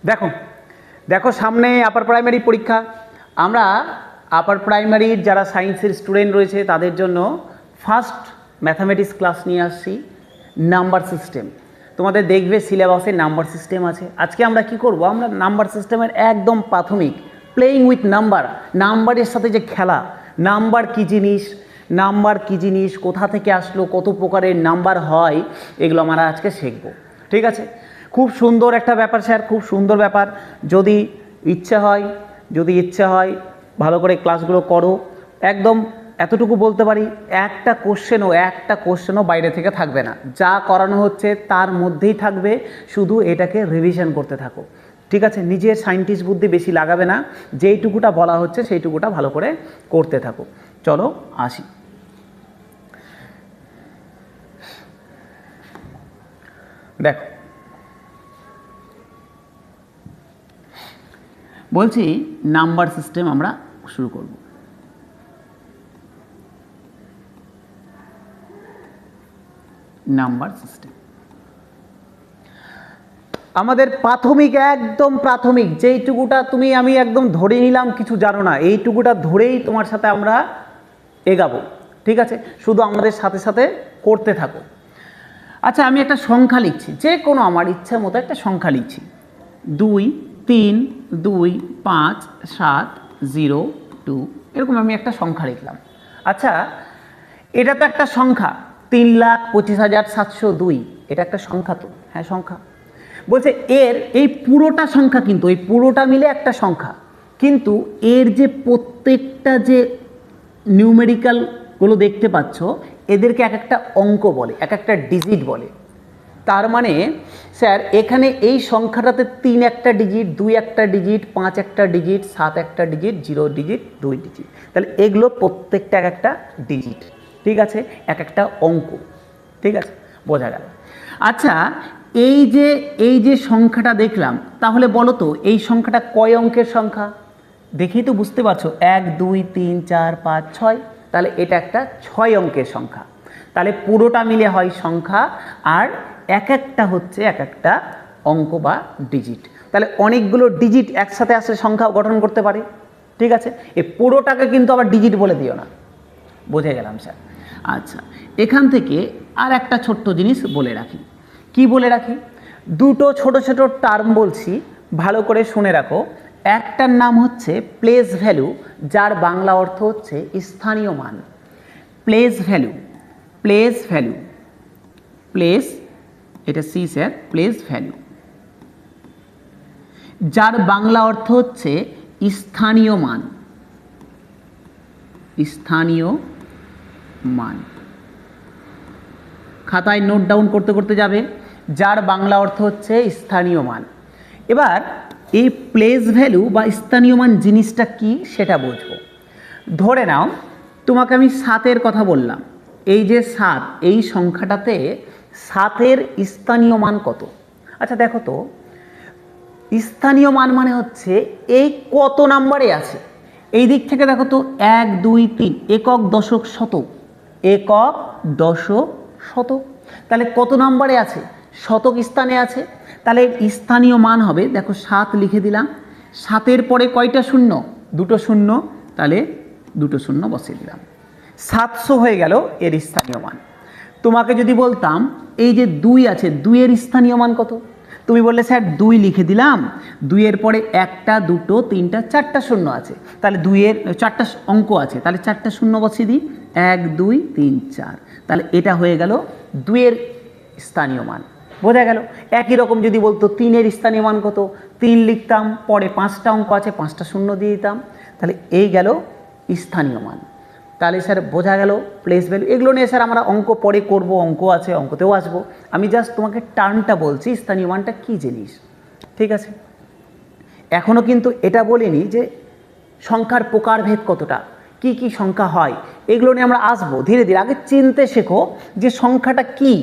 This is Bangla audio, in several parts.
দেখো দেখো সামনে আপার প্রাইমারি পরীক্ষা। আমরা আপার প্রাইমারির যারা সায়েন্সের স্টুডেন্ট রয়েছে তাদের জন্য ফার্স্ট ম্যাথামেটিক্স ক্লাস নিয়ে আসছি, নাম্বার সিস্টেম। তোমাদের দেখবে সিলেবাসে নাম্বার সিস্টেম আছে। আজকে আমরা কি করব, আমরা নাম্বার সিস্টেমের একদম প্রাথমিক প্লেইং উইথ নাম্বার, নাম্বারের সাথে যে খেলা, নাম্বার কী জিনিস, নাম্বার কী জিনিস, কোথা থেকে আসলো, কত প্রকারের নাম্বার হয়, এগুলো আমরা আজকে শিখব। ঠিক আছে, খুব সুন্দর একটা ব্যাপার স্যার, খুব সুন্দর ব্যাপার। যদি ইচ্ছে হয় ভালো করে ক্লাসগুলো করো। একদম এতটুকু বলতে পারি, একটা কোশ্চেনও বাইরে থেকে থাকবে না। যা করানো হচ্ছে তার মধ্যেই থাকবে, শুধু এটাকে রিভিশন করতে থাকো। ঠিক আছে, নিজের সায়েন্টিস্ট বুদ্ধি বেশি লাগাবে না, যেইটুকুটা বলা হচ্ছে সেইটুকুটা ভালো করে করতে থাকো। চলো আসি। দেখো বলছি নাম্বার সিস্টেম আমরা শুরু করব। নাম্বার সিস্টেম আমাদের প্রাথমিক, একদম প্রাথমিক যেইটুকুটা আমি একদম ধরে নিলাম কিছু জানো না, এইটুকুটা ধরেই তোমার সাথে আমরা এগাবো। ঠিক আছে, শুধু আমাদের সাথে সাথে করতে থাকো। আচ্ছা, আমি একটা সংখ্যা লিখছি, যে কোনো আমার ইচ্ছা মতো একটা সংখ্যা লিখছি, 2 3 2 5 7 0 2, এরকম আমি একটা সংখ্যা লিখলাম। আচ্ছা, এটা তো একটা সংখ্যা, 3,25,702, এটা একটা সংখ্যা তো? হ্যাঁ সংখ্যা। বলছে এর এই পুরোটা সংখ্যা, কিন্তু এই পুরোটা মিলে একটা সংখ্যা, কিন্তু এর যে প্রত্যেকটা যে নিউমেরিক্যালগুলো দেখতে পাচ্ছ, এদেরকে এক একটা অঙ্ক বলে, এক একটা ডিজিট বলে। তার মানে স্যার এখানে এই সংখ্যাটাতে 3 একটা ডিজিট, 2 একটা ডিজিট, 5 একটা ডিজিট, 7 একটা ডিজিট, 0 ডিজিট, 2 ডিজিট, তাহলে এগুলো প্রত্যেকটা এক একটা ডিজিট। ঠিক আছে, এক একটা অঙ্ক। ঠিক আছে, বোঝা গেল। আচ্ছা, এই যে সংখ্যাটা দেখলাম, তাহলে বলো তো এই সংখ্যাটা কয় অঙ্কের সংখ্যা? দেখেই তো বুঝতে পারছো, 1 2 3 4 5 6, তাহলে এটা একটা 6 অঙ্কের সংখ্যা। তাহলে পুরোটা মিলে হয় সংখ্যা, আর এক একটা হচ্ছে এক একটা অঙ্ক বা ডিজিট। তাহলে অনেকগুলো ডিজিট একসাথে আসলে সংখ্যা গঠন করতে পারে। ঠিক আছে, এই পুরোটাকে কিন্তু আবার ডিজিট বলে দিও না। বুঝে গেলাম স্যার। আচ্ছা, এখান থেকে আর একটা ছোট্ট জিনিস বলে রাখি। কি বলে রাখি? দুটো ছোট ছোট টার্ম বলছি, ভালো করে শুনে রাখো। একটার নাম হচ্ছে প্লেস ভ্যালু, যার বাংলা অর্থ হচ্ছে স্থানীয় মান। Place value, place value, place, এটা সি স্যার, প্লেস ভ্যালু, যার বাংলা অর্থ হচ্ছে স্থানীয় মান। স্থানীয় মান, খাতায় নোট ডাউন করতে করতে যাবে, যার বাংলা অর্থ হচ্ছে স্থানীয় মান। এবার এই প্লেস ভ্যালু বা স্থানীয় মান জিনিসটা কি সেটা বুঝবো। ধরে নাও তোমাকে আমি 7-এর কথা বললাম, এই যে 7, এই সংখ্যাটাতে 7-এর স্থানীয় মান কত? আচ্ছা দেখো তো, স্থানীয় মান মানে হচ্ছে এই কত নাম্বারে আছে। এই দিক থেকে দেখো তো, 1 2 3, একক দশক শতক, একক দশক শতক, তাহলে কত নাম্বারে আছে? শতক স্থানে আছে। তাহলে স্থানীয় মান হবে, দেখো 7 লিখে দিলাম, 7-এর পরে কয়টা শূন্য? 2টো শূন্য, তাহলে 2টো শূন্য বসিয়ে দিলাম, 700 হয়ে গেল এর স্থানীয় মান। তোমাকে যদি বলতাম এই যে 2 আছে, 2-এর স্থানীয় মান কত? তুমি বললে স্যার 2 লিখে দিলাম, 2-এর পরে 1টা 2টো 3টা 4টা শূন্য আছে, তাহলে 2-এর 4টা অঙ্ক আছে, তাহলে 4টা শূন্য বসিয়ে দিই, 1 2 3 4, তাহলে এটা হয়ে গেল 2-এর স্থানীয় মান। বোঝা গেল? একই রকম যদি বলতো 3-এর স্থানীয় মান কত, 3 লিখতাম, পরে 5টা অঙ্ক আছে, 5টা শূন্য দিয়ে দিতাম, তাহলে এই গেল স্থানীয় মান। তাহলে স্যার বোঝা গেল প্লেস ভ্যালু। এগুলো নিয়ে স্যার আমরা অঙ্ক পরে করব, অঙ্ক আছে, অঙ্কতেও আসবো। আমি জাস্ট তোমাকে টার্মটা বলছি, স্থানীয় মানটা কী জিনিস। ঠিক আছে, এখনও কিন্তু এটা বলিনি যে সংখ্যার প্রকারভেদ কতটা, কি কি সংখ্যা হয়, এগুলো নিয়ে আমরা আসবো ধীরে ধীরে। আগে চিনতে শেখো যে সংখ্যাটা কি।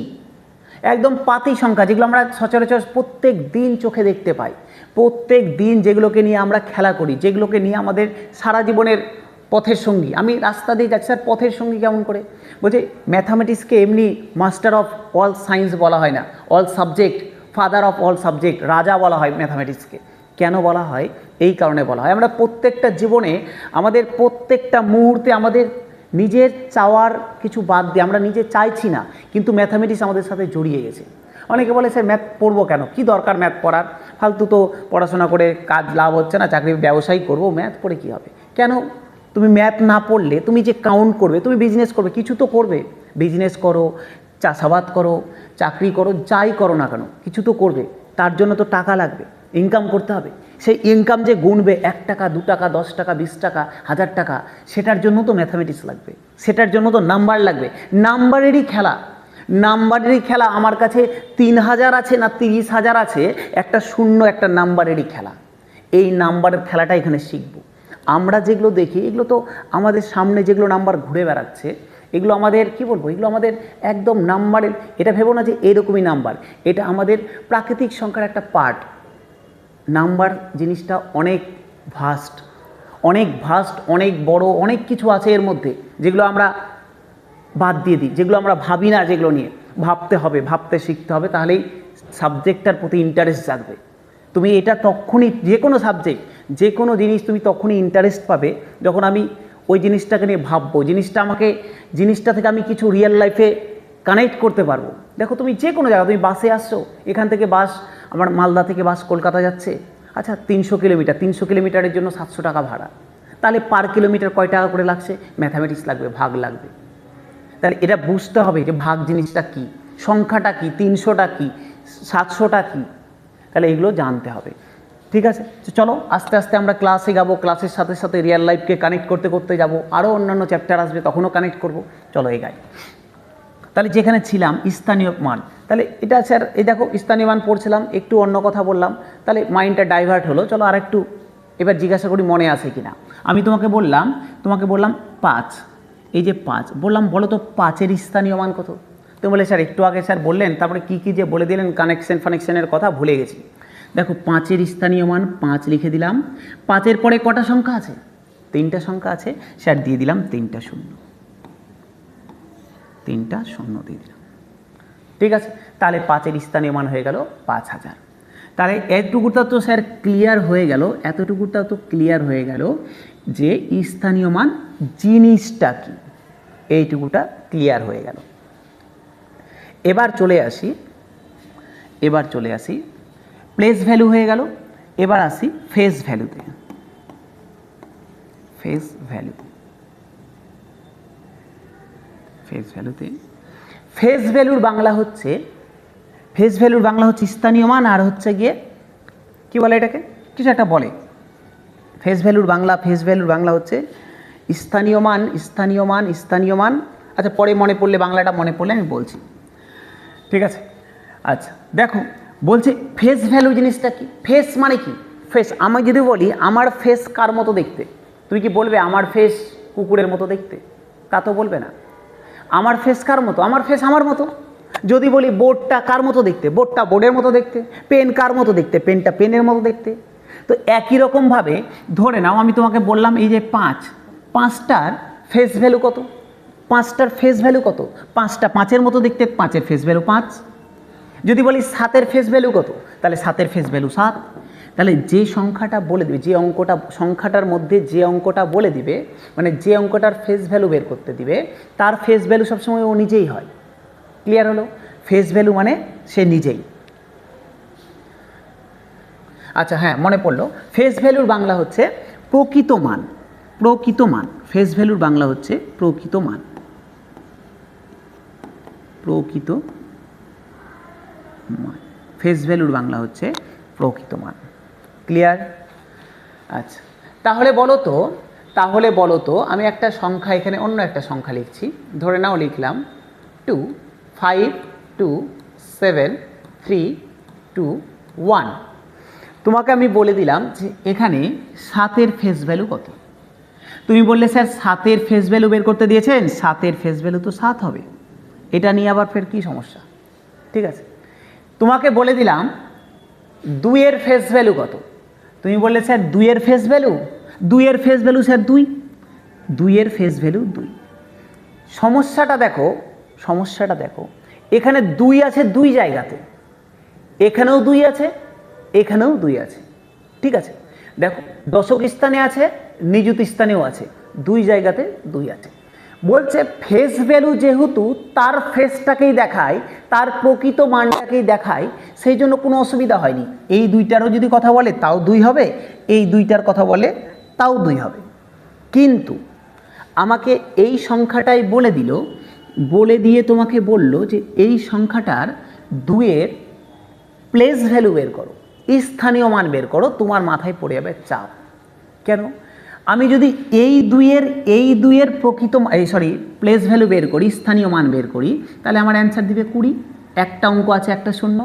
একদম পাতি সংখ্যা, যেগুলো আমরা সচরাচর প্রত্যেক দিন চোখে দেখতে পাই, প্রত্যেক দিন যেগুলোকে নিয়ে আমরা খেলা করি, যেগুলোকে নিয়ে আমাদের সারা জীবনের পথের সঙ্গী। আমি রাস্তা দিয়ে যাচ্ছি, স্যার পথের সঙ্গী কেমন করে? বলছে ম্যাথামেটিক্সকে এমনি মাস্টার অফ অল সায়েন্স বলা হয় না, all subject father of all subject, রাজা বলা হয় ম্যাথামেটিক্সকে। কেন বলা হয়? এই কারণে বলা হয়, আমরা প্রত্যেকটা জীবনে আমাদের প্রত্যেকটা মুহূর্তে আমাদের নিজের চাওয়ার কিছু বাদ দিয়ে আমরা নিজে চাইছি না, কিন্তু ম্যাথামেটিক্স আমাদের সাথে জড়িয়ে গেছে। অনেকে বলে স্যার ম্যাথ পড়বো কেন, কি দরকার ম্যাথ পড়ার, ফালতু তো পড়াশোনা করে কাজ লাভ হচ্ছে না, চাকরি ব্যবসায়ী করবো, ম্যাথ পড়ে কী হবে? কেন? তুমি ম্যাথ না পড়লে তুমি যে কাউন্ট করবে, তুমি বিজনেস করবে, কিছু তো করবে, বিজনেস করো, চাষাবাদ করো, চাকরি করো, যাই করো না কেন কিছু তো করবে, তার জন্য তো টাকা লাগবে, ইনকাম করতে হবে। সেই ইনকাম যে গুনবে 1 টাকা 2 টাকা 10 টাকা 20 টাকা 1000 টাকা, সেটার জন্য তো ম্যাথামেটিক্স লাগবে, সেটার জন্য তো নাম্বার লাগবে। নাম্বারেরই খেলা, নাম্বারেরই খেলা। আমার কাছে 3000 আছে না 30,000 আছে, একটা শূন্য, একটা নাম্বারেরই খেলা। এই নাম্বারের খেলাটা এখানে শিখব। আমরা যেগুলো দেখি এগুলো তো আমাদের সামনে যেগুলো নাম্বার ঘুরে বেড়াচ্ছে, এগুলো আমাদের কি বলবো, এগুলো আমাদের একদম নাম্বারের, এটা ভেবো না যে এরকমই নাম্বার, এটা আমাদের প্রাকৃতিক সংখ্যার একটা পার্ট। নাম্বার জিনিসটা অনেক ভাস্ট, অনেক বড়, অনেক কিছু আছে এর মধ্যে, যেগুলো আমরা বাদ দিয়ে দিই, যেগুলো আমরা ভাবি না, যেগুলো নিয়ে ভাবতে হবে, ভাবতে শিখতে হবে, তাহলেই সাবজেক্টটার প্রতি ইন্টারেস্ট জাগবে। তুমি এটা তখনই, যে কোনো সাবজেক্ট, যে কোনো জিনিস তুমি তখনই ইন্টারেস্ট পাবে যখন আমি ওই জিনিসটাকে নিয়ে ভাববো, জিনিসটা থেকে আমি কিছু রিয়েল লাইফে কানেক্ট করতে পারবো। দেখো তুমি যে কোনো জায়গা, তুমি বাসে আসছো, এখান থেকে বাস, আমার মালদা থেকে বাস কলকাতা যাচ্ছে, আচ্ছা 300 কিলোমিটারের জন্য 700 টাকা ভাড়া, তাহলে পার কিলোমিটার কয় টাকা করে লাগছে? ম্যাথামেটিক্স লাগবে, ভাগ লাগবে। তাহলে এটা বুঝতে হবে যে ভাগ জিনিসটা কী, সংখ্যাটা কী, 300টা কী, 700টা কী, তাহলে এগুলো জানতে হবে। ঠিক আছে, চলো আস্তে আস্তে আমরা ক্লাসে যাবো, ক্লাসের সাথে সাথে রিয়েল লাইফকে কানেক্ট করতে করতে যাবো, আরও অন্যান্য চ্যাপ্টার আসবে, তখনও কানেক্ট করব। চলো এগাই। তাহলে যেখানে ছিলাম স্থানীয় মান, তাহলে এটা স্যার এই দেখো স্থানীয় মান পড়ছিলাম, একটু অন্য কথা বললাম, তাহলে মাইন্ডটা ডাইভার্ট হলো। চলো আর একটু এবার জিজ্ঞাসা করি মনে আছে কিনা। আমি তোমাকে বললাম 5, এই যে 5 বললাম, বলো তো 5-এর স্থানীয় মান কত? তুমি বলে স্যার একটু আগে স্যার বললেন, তারপরে কী কী যে বলে দিলেন, কানেকশনের কথা ভুলে গেছি। দেখো 5-এর স্থানীয় মান 5 লিখে দিলাম। 5-এর পরে কটা সংখ্যা আছে? 3টা সংখ্যা আছে, স্যার দিয়ে দিলাম 3টা শূন্য, 3টা শূন্য দিয়ে দিলাম। ঠিক আছে, তাহলে 5-এর স্থানীয় মান হয়ে গেল 5000। তাহলে এতটুকুটা তো স্যার ক্লিয়ার হয়ে গেল, এতটুকুটা তো ক্লিয়ার হয়ে গেল যে স্থানীয় মান জিনিসটা কি, এইটুকুটা ক্লিয়ার হয়ে গেল। এবার চলে আসি প্লেস ভ্যালু হয়ে গেল। এবার আসি ফেস ভ্যালুতে। ফেস ভ্যালুর বাংলা হচ্ছে স্থানীয় মান, আর হচ্ছে গিয়ে কি বলে এটাকে, কিছু একটা বলে। ফেস ভ্যালুর বাংলা হচ্ছে স্থানীয় মান। আচ্ছা পরে মনে পড়লে, বাংলাটা মনে পড়লে আমি বলছি। ঠিক আছে, আচ্ছা দেখো বলছে ফেস ভ্যালু জিনিসটা কি। ফেস মানে কি? ফেস, আমি যদি বলি আমার ফেস কার মতো দেখতে, তুমি কি বলবে আমার ফেস কুকুরের মতো দেখতে? তা তো বলবে না। আমার ফেস কার মতো? আমার ফেস আমার মতো। যদি বলি বোর্ডটা কার মতো দেখতে, বোর্ডটা বোর্ডের মতো দেখতে। পেন কার মতো দেখতে, পেনটা পেনের মতো দেখতে। তো একই রকমভাবে ধরে নাও আমি তোমাকে বললাম এই যে 5টার ফেস ভ্যালু কত? 5টার ফেস ভ্যালু কত? 5টা 5-এর মতো দেখতে, 5-এর ফেস ভ্যালু 5। যদি বলি 7-এর ফেস ভ্যালু কত, তাহলে 7-এর ফেস ভ্যালু 7। তাহলে যে সংখ্যাটা বলে দিবে, যে অঙ্কটা, সংখ্যাটার মধ্যে যে অঙ্কটা বলে দিবে, মানে যে অঙ্কটার ফেস ভ্যালু বের করতে দিবে, তার ফেস ভ্যালু সবসময় ও নিজেই হয়। ক্লিয়ার হলো? ফেস ভ্যালু মানে সে নিজেই। আচ্ছা হ্যাঁ, মনে পড়লো, ফেস ভ্যালুর বাংলা হচ্ছে প্রকৃত মান। ফেস ভ্যালুর বাংলা হচ্ছে প্রকৃত মান। ফেস ভ্যালুর বাংলা হচ্ছে প্রকৃত মান। ক্লিয়ার? আচ্ছা তাহলে বলো তো আমি একটা সংখ্যা, এখানে অন্য একটা সংখ্যা লিখছি। ধরে নাও লিখলাম 2 5 2 7 3 2 1। তোমাকে আমি বলে দিলাম যে এখানে 7-এর ফেস ভ্যালু কত। তুমি বললে স্যার 7-এর ফেস ভ্যালু বের করতে দিয়েছেন, 7-এর ফেস ভ্যালু তো 7 হবে, এটা নিয়ে আবার ফের কী সমস্যা? ঠিক আছে, তোমাকে বলে দিলাম 2-এর ফেস ভ্যালু কত। তুমি বললে স্যার 2-এর ফেস ভ্যালু স্যার 2-এর ফেস ভ্যালু 2। সমস্যাটা দেখো, এখানে 2 আছে 2 জায়গাতে, এখানেও 2 আছে, এখানেও 2 আছে, ঠিক আছে। দেখো দশক স্থানে আছে, নিযুত স্থানেও আছে, 2 জায়গাতে 2 আছে। বলছে ফেস ভ্যালু যেহেতু তার ফেসটাকেই দেখায়, তার প্রকৃত মানটাকেই দেখায়, সেই জন্য কোনো অসুবিধা হয়নি। এই 2টারও যদি কথা বলে তাও 2 হবে, এই 2টার কথা বলে তাও 2 হবে। কিন্তু আমাকে এই সংখ্যাটাই বলে দিল, বলে দিয়ে তোমাকে বলল যে এই সংখ্যাটার 2-এর প্লেস ভ্যালু বের করো, স্থানীয় মান বের করো। তোমার মাথায় পড়ে যাবে চাপ। কেন? আমি যদি এই 2-এর প্রকৃত প্লেস ভ্যালু বের করি, স্থানীয় মান বের করি, তাহলে আমার অ্যান্সার দিবে 20। একটা অঙ্ক আছে, একটা শূন্য।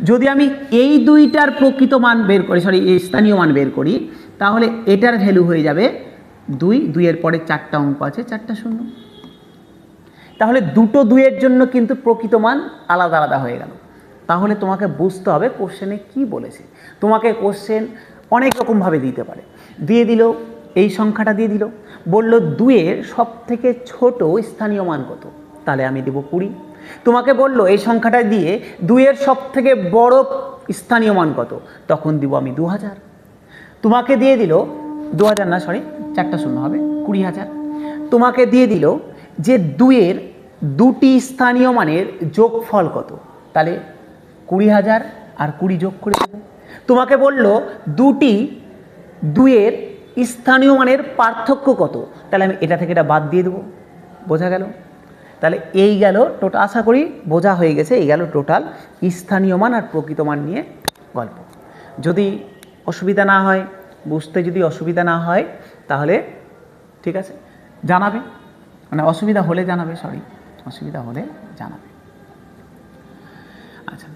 যদি আমি এই 2টার প্রকৃত মান বের করি, স্থানীয় মান বের করি, তাহলে এটার ভ্যালু হয়ে যাবে 2, 2-এর পরে 4টা অঙ্ক আছে, 4টা শূন্য। তাহলে দুটো 2-এর জন্য কিন্তু প্রকৃত মান আলাদা আলাদা হয়ে গেল। তাহলে তোমাকে বুঝতে হবে কোশ্চেনে কি বলেছে। তোমাকে কোশ্চেন অনেক রকমভাবে দিতে পারে। দিয়ে দিল এই সংখ্যাটা দিয়ে দিল, বলল 2-এর সব থেকে ছোট স্থানীয় মান কত, তাহলে আমি দেব 20। তোমাকে বলল এই সংখ্যাটা দিয়ে 2-এর সব থেকে বড় স্থানীয় মান কত, তখন দিব আমি 2000। তোমাকে দিয়ে দিল 2000 না, 4টা শূন্য হবে, 20000। তোমাকে দিয়ে দিল যে 2-এর 2টি স্থানীয় মানের যোগফল কত, তাহলে 20000 আর 20 যোগ করে দেবো। তোমাকে বলল 2-এর স্থানীয় মানের পার্থক্য কত, তাহলে আমি এটা থেকে এটা বাদ দিয়ে দেবো। বোঝা গেল? তাহলে এই গেল টোটাল, আশা করি বোঝা হয়ে গেছে। এই গেল টোটাল স্থানীয় মান আর প্রকৃত মান নিয়ে গল্প। যদি অসুবিধা না হয়, বুঝতে যদি অসুবিধা না হয়, তাহলে ঠিক আছে জানাবে, মানে অসুবিধা হলে জানাবে, অসুবিধা হলে জানাবে। আচ্ছা,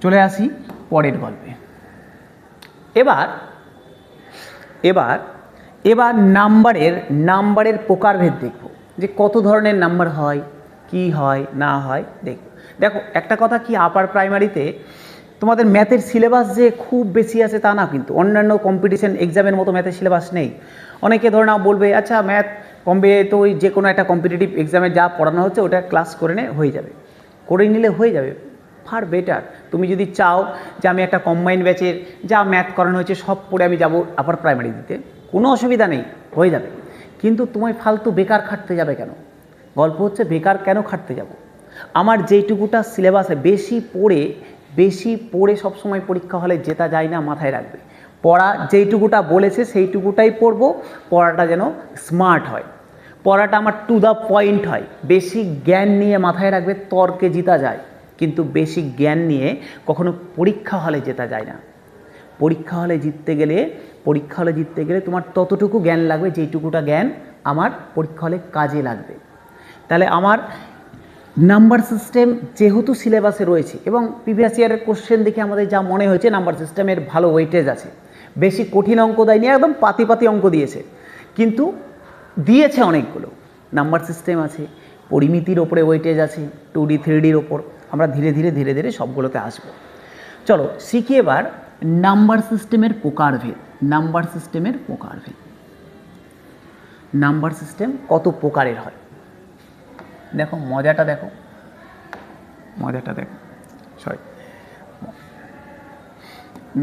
চলে আসি পরের গল্পে। এবার নাম্বারের প্রকারভেদ দেখব, যে কত ধরনের নাম্বার হয়, কি হয় না হয় দেখব। দেখো একটা কথা কি, আপার প্রাইমারিতে তোমাদের ম্যাথের সিলেবাস যে খুব বেশি আছে তা না, কিন্তু অন্যান্য কম্পিটিশন এক্সামের মতো ম্যাথের সিলেবাস নেই। অনেকে ধরে নাও বলবে আচ্ছা ম্যাথ কমবে, তো ওই যে কোনো একটা কম্পিটিটিভ এক্সামে যা পড়ানো হচ্ছে ওটা ক্লাস করে হয়ে যাবে, করে নিলে হয়ে যাবে, ফার বেটার। তুমি যদি চাও যে আমি একটা কম্বাইন্ড ব্যাচের যা ম্যাথ করানো হয়েছে সব পড়ে আমি যাব আপার প্রাইমারি দিতে, কোনো অসুবিধা নেই, হয়ে যাবে। কিন্তু তোমায় ফালতু বেকার খাটতে যাবে কেন? গল্প হচ্ছে বেকার কেন খাটতে যাব? আমার যেইটুকুটা সিলেবাসে বেশি পড়ে সবসময় পরীক্ষা হলে জেতা যায় না, মাথায় রাখবে। পড়া যেইটুকুটা বলেছে সেইটুকুটাই পড়বো, পড়াটা যেন স্মার্ট হয়, পড়াটা আমার টু দ্য পয়েন্ট হয়। বেশি জ্ঞান নিয়ে মাথায় রাখবে তর্কে জিতা যায়, কিন্তু বেশি জ্ঞান নিয়ে কখনো পরীক্ষা হলে জেতা যায় না। পরীক্ষা হলে জিততে গেলে তোমার ততটুকু জ্ঞান লাগবে যেইটুকুটা জ্ঞান আমার পরীক্ষা হলে কাজে লাগবে। তাহলে আমার নাম্বার সিস্টেম যেহেতু সিলেবাসে রয়েছে এবং প্রিভিয়াস ইয়ারের কোশ্চেন দেখে আমাদের যা মনে হয়েছে নাম্বার সিস্টেমের ভালো ওয়েটেজ আছে, বেশি কঠিন অঙ্ক দেয়নি, একদম পাতি অঙ্ক দিয়েছে, কিন্তু দিয়েছে অনেকগুলো। নাম্বার সিস্টেম আছে, পরিমিতির ওপরে ওয়েটেজ আছে, 2D 3Dর ওপর। আমরা ধীরে ধীরে সবগুলোতে আসব। চলো শিখি এবার নাম্বার সিস্টেমের প্রকারভেদ। নাম্বার সিস্টেম কত প্রকারের হয় দেখো, মজাটা দেখো।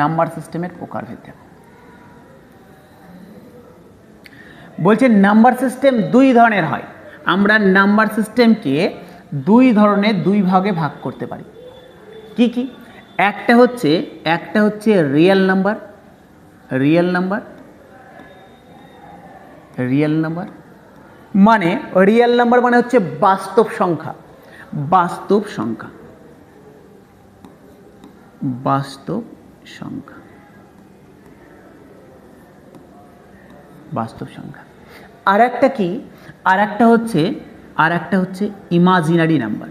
নাম্বার সিস্টেমের প্রকারভেদ দেখো। বলছে নাম্বার সিস্টেম 2 ধরনের হয়। আমরা নাম্বার সিস্টেমকে 2 ধরনের 2 ভাগে ভাগ করতে পারি। কি কি? একটা হচ্ছে রিয়েল নাম্বার মানে হচ্ছে বাস্তব সংখ্যা। আর একটা হচ্ছে imaginary number.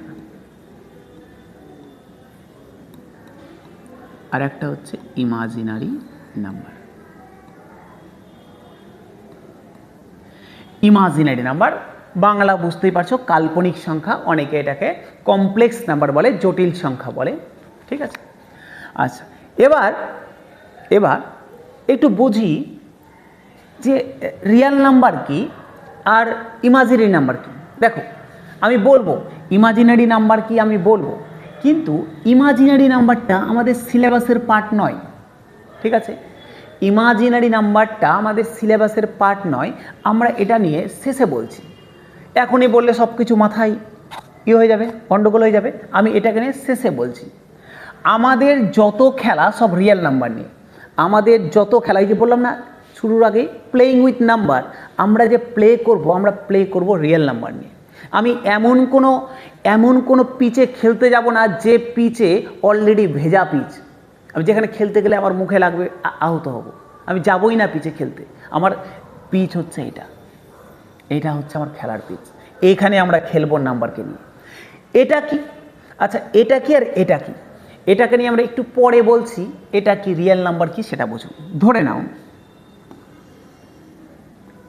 Imaginary number Bangla বুঝতেই পারছো, কাল্পনিক সংখ্যা। অনেকে এটাকে কমপ্লেক্স নাম্বার বলে, জটিল সংখ্যা বলে, ঠিক আছে। আচ্ছা, এবার একটু বুঝি যে রিয়েল নাম্বার কি আর ইমাজিনারি নাম্বার কি। দেখো আমি বলবো ইমাজিনারি নাম্বার কি, আমি বলবো কিন্তু ইমাজিনারি নাম্বারটা আমাদের সিলেবাসের পার্ট নয়, ঠিক আছে? ইমাজিনারি নাম্বারটা আমাদের সিলেবাসের পার্ট নয়, আমরা এটা নিয়ে শেষে বলছি। এখনই বললে সব কিছু মাথায় হয়ে যাবে, গণ্ডগোল হয়ে যাবে। আমি এটাকে নিয়ে শেষে বলছি। আমাদের যত খেলা সব রিয়েল নাম্বার নিয়ে, আমাদের যত খেলা, এই যে বললাম না শুরুর আগে প্লেইং উইথ নাম্বার, আমরা যে আমরা প্লে করব রিয়েল নাম্বার নিয়ে। আমি এমন কোনো পিচে খেলতে যাব না যে পিচে অলরেডি ভেজা পিচ, আমি যেখানে খেলতে গেলে আমার মুখে লাগবে, আহত হব, আমি যাবই না পিচে খেলতে। আমার পিচ হচ্ছে এটা হচ্ছে আমার খেলার পিচ, এইখানে আমরা খেলবো নাম্বারকে নিয়ে। এটা কি? আচ্ছা, এটা কি আর এটা কি, এটাকে নিয়ে আমরা একটু পরে বলছি। এটা কি রিয়েল নাম্বার কি সেটা বুঝুন। ধরে নাও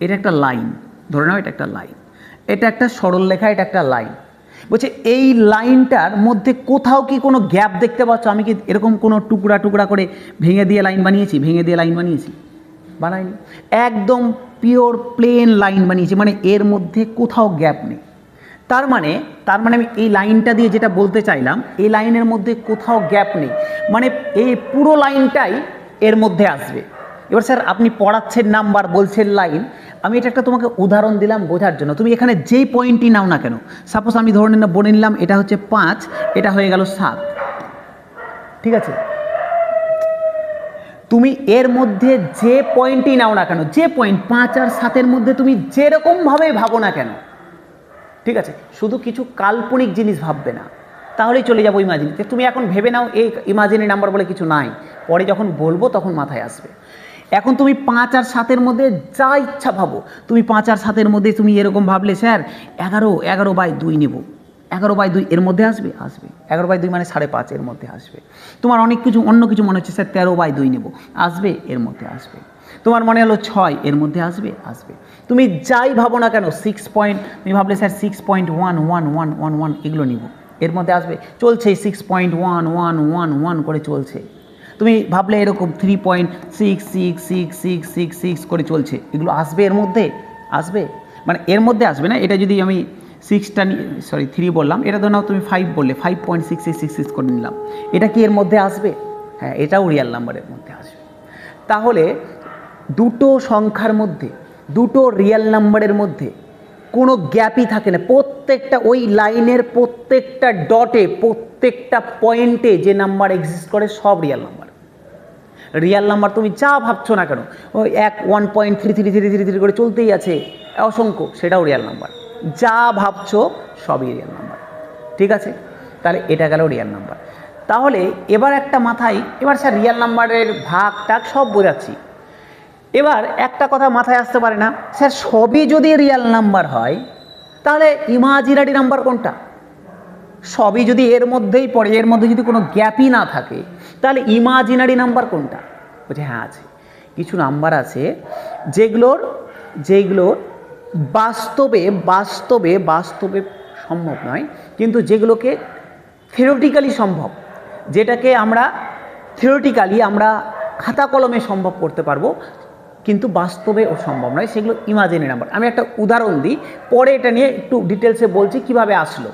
এটা একটা লাইন, ধরে নাও এটা একটা লাইন, এটা একটা সরল রেখা, এটা একটা লাইন। বলছে এই লাইনটার মধ্যে কোথাও কি কোনো গ্যাপ দেখতে পাচ্ছ? আমি কি এরকম কোনো টুকরা টুকরা করে ভেঙে দিয়ে লাইন বানিয়েছি? বানাইনি। একদম পিওর প্লেন লাইন বানিয়েছি, মানে এর মধ্যে কোথাও গ্যাপ নেই। তার মানে আমি এই লাইনটা দিয়ে যেটা বলতে চাইলাম, এই লাইনের মধ্যে কোথাও গ্যাপ নেই, মানে এই পুরো লাইনটাই এর মধ্যে আসবে। এবার স্যার আপনি পড়াচ্ছেন নাম্বার, বলছেন লাইন, আমি এটা একটা তোমাকে উদাহরণ দিলাম বোঝার জন্য। তুমি এখানে যেই পয়েন্টই নাও না কেন, সাপোজ আমি ধরে বলে নিলাম এটা হচ্ছে 5, এটা হয়ে গেল 7, ঠিক আছে? তুমি এর মধ্যে যে পয়েন্টই নাও না কেন, যে পয়েন্ট 5 আর 7-এর মধ্যে তুমি যেরকমভাবে ভাবো না কেন, ঠিক আছে, শুধু কিছু কাল্পনিক জিনিস ভাববে না, তাহলেই চলে যাবো ইমাজিনিতে। তুমি এখন ভেবে নাও এই ইমাজিনি নাম্বার বলে কিছু নাই, পরে যখন বলবো তখন মাথায় আসবে। এখন তুমি 5 আর 7-এর মধ্যে যা ইচ্ছা ভাবো। তুমি 5 আর 7-এর মধ্যে তুমি এরকম ভাবলে স্যার 11/2 নেব, 11/2 এর মধ্যে আসবে, 11/2 মানে 5.5 এর মধ্যে আসবে। তোমার অন্য কিছু মনে হচ্ছে স্যার 13/2 নেব, আসবে, এর মধ্যে আসবে। তোমার মনে হলো 6 এর মধ্যে আসবে। তুমি যাই ভাবো না কেন, 6 পয়েন্ট, তুমি ভাবলে স্যার 6.11111 এগুলো নিব, এর মধ্যে আসবে। চলছে 6.1111 করে চলছে। তুমি ভাবলে এরকম 3.666666 করে চলছে, এগুলো আসবে, এর মধ্যে আসবে, মানে এর মধ্যে আসবে না। এটা যদি আমি 3 বললাম, এটা ধরো নাও তুমি 5 বললে, 5.6666 করে নিলাম, এটা কি এর মধ্যে আসবে? হ্যাঁ, এটাও রিয়েল নাম্বারের মধ্যে আসবে। তাহলে দুটো সংখ্যার মধ্যে, দুটো রিয়েল নাম্বারের মধ্যে কোনো গ্যাপই থাকে না। প্রত্যেকটা ওই লাইনের প্রত্যেকটা ডটে, প্রত্যেকটা পয়েন্টে যে নাম্বার এক্সিস্ট করে সব রিয়েল নাম্বার। রিয়েল নাম্বার তুমি যা ভাবছো না কেন, ওই 1.3333 করে চলতেই আছে অসংখ্য, সেটাও রিয়েল নাম্বার। যা ভাবছো সবই রিয়েল নাম্বার, ঠিক আছে? তাহলে এটা গেল রিয়েল নাম্বার। তাহলে এবার একটা মাথায়, এবার স্যার রিয়েল নাম্বারের ভাগ টাগ সব বোঝাচ্ছি। এবার একটা কথা মাথায় আসতে পারে না, স্যার সবই যদি রিয়েল নাম্বার হয় তাহলে ইমাজিনারি নাম্বার কোনটা? সবই যদি এর মধ্যেই পড়ে, এর মধ্যে যদি কোনো গ্যাপই না থাকে, তাহলে ইমাজিনারি নাম্বার কোনটা? বলছে হ্যাঁ আছে, কিছু নাম্বার আছে যেগুলোর বাস্তবে সম্ভব নয়, কিন্তু যেগুলোকে থিওরিটিক্যালি সম্ভব, যেটাকে আমরা থিওরিটিক্যালি আমরা খাতা কলমে সম্ভব করতে পারবো, কিন্তু বাস্তবে ও সম্ভব নয়, সেগুলো ইমাজিনারি নাম্বার। আমি একটা উদাহরণ দিই, পরে এটা নিয়ে একটু ডিটেলসে বলছি কিভাবে আসলো।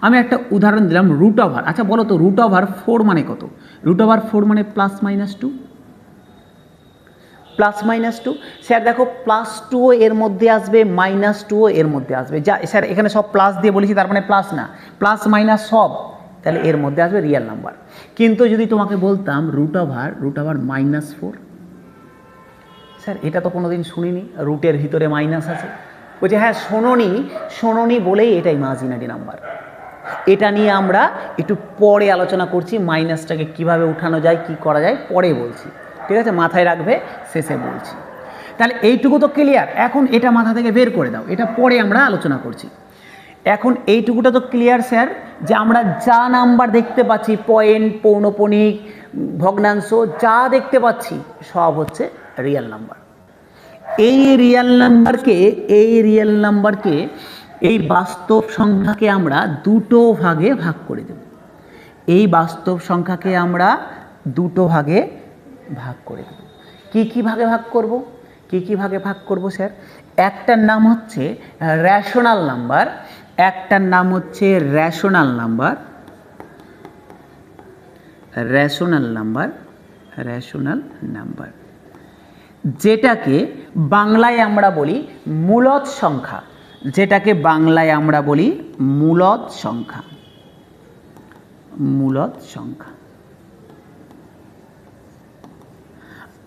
আমি একটা উদাহরণ দিলাম, √। আচ্ছা বলো তো √4 মানে কত? √4 মানে +-2, +-2। স্যার দেখো +2 এর মধ্যে আসবে, -2 এর মধ্যে আসবে। যা স্যার এখানে সব প্লাস দিয়ে বলেছি, তার মানে প্লাস না, প্লাস মাইনাস সব, তাহলে এর মধ্যে আসবে রিয়েল নাম্বার। কিন্তু যদি তোমাকে বলতাম √4, স্যার এটা তো কোনোদিন শুনিনি, রুটের ভিতরে মাইনাস আছে। বলছে হ্যাঁ শোনোনি বলেই এটা ইমাজিনারি নাম্বার। এটা নিয়ে আমরা একটু পরে আলোচনা করছি, মাইনাসটাকে কিভাবে উঠানো যায়, কি করা যায় পরে বলছি, ঠিক আছে? মাথায় রাখবে, শেষে বলছি। তাহলে এইটুকু তো ক্লিয়ার। এখন এটা মাথা থেকে বের করে দাও, এটা পরে আমরা আলোচনা করছি। এখন এইটুকুটা তো ক্লিয়ার স্যার, যে আমরা যা নাম্বার দেখতে পাচ্ছি, পয়েন্ট, পৌনঃপুনিক, ভগ্নাংশ যা দেখতে পাচ্ছি সব হচ্ছে রিয়েল নাম্বার। এই রিয়েল নাম্বারকে এই বাস্তব সংখ্যাকে আমরা দুটো ভাগে ভাগ করে দেব। এই বাস্তব সংখ্যাকে আমরা দুটো ভাগে ভাগ করে দেব। কি ভাগে ভাগ করব স্যার? একটার নাম হচ্ছে রেশনাল নাম্বার, একটার নাম হচ্ছে rational number, rational number, rational number, যেটাকে বাংলায় আমরা বলি মূলদ সংখ্যা, যেটাকে বাংলায় আমরা বলি মূলদ সংখ্যা, মূলদ সংখ্যা।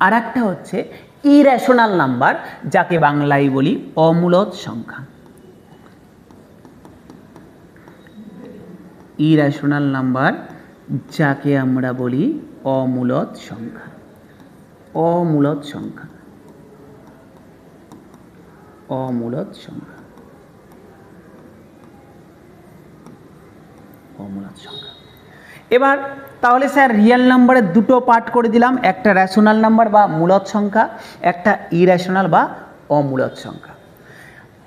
আর একটা হচ্ছে ইরেশনাল নাম্বার, যাকে বাংলায় বলি অমূলদ সংখ্যা। ইরেশনাল নাম্বার, যাকে আমরা বলি অমূলদ সংখ্যা, অমূলদ সংখ্যা, অমূলদ সংখ্যা, অমূলদ সংখ্যা। এবার তাহলে স্যার রিয়েল নাম্বারের দুটো পার্ট করে দিলাম, একটা রেশনাল নাম্বার বা মূলদ সংখ্যা, একটা ইরেশনাল বা অমূলদ সংখ্যা।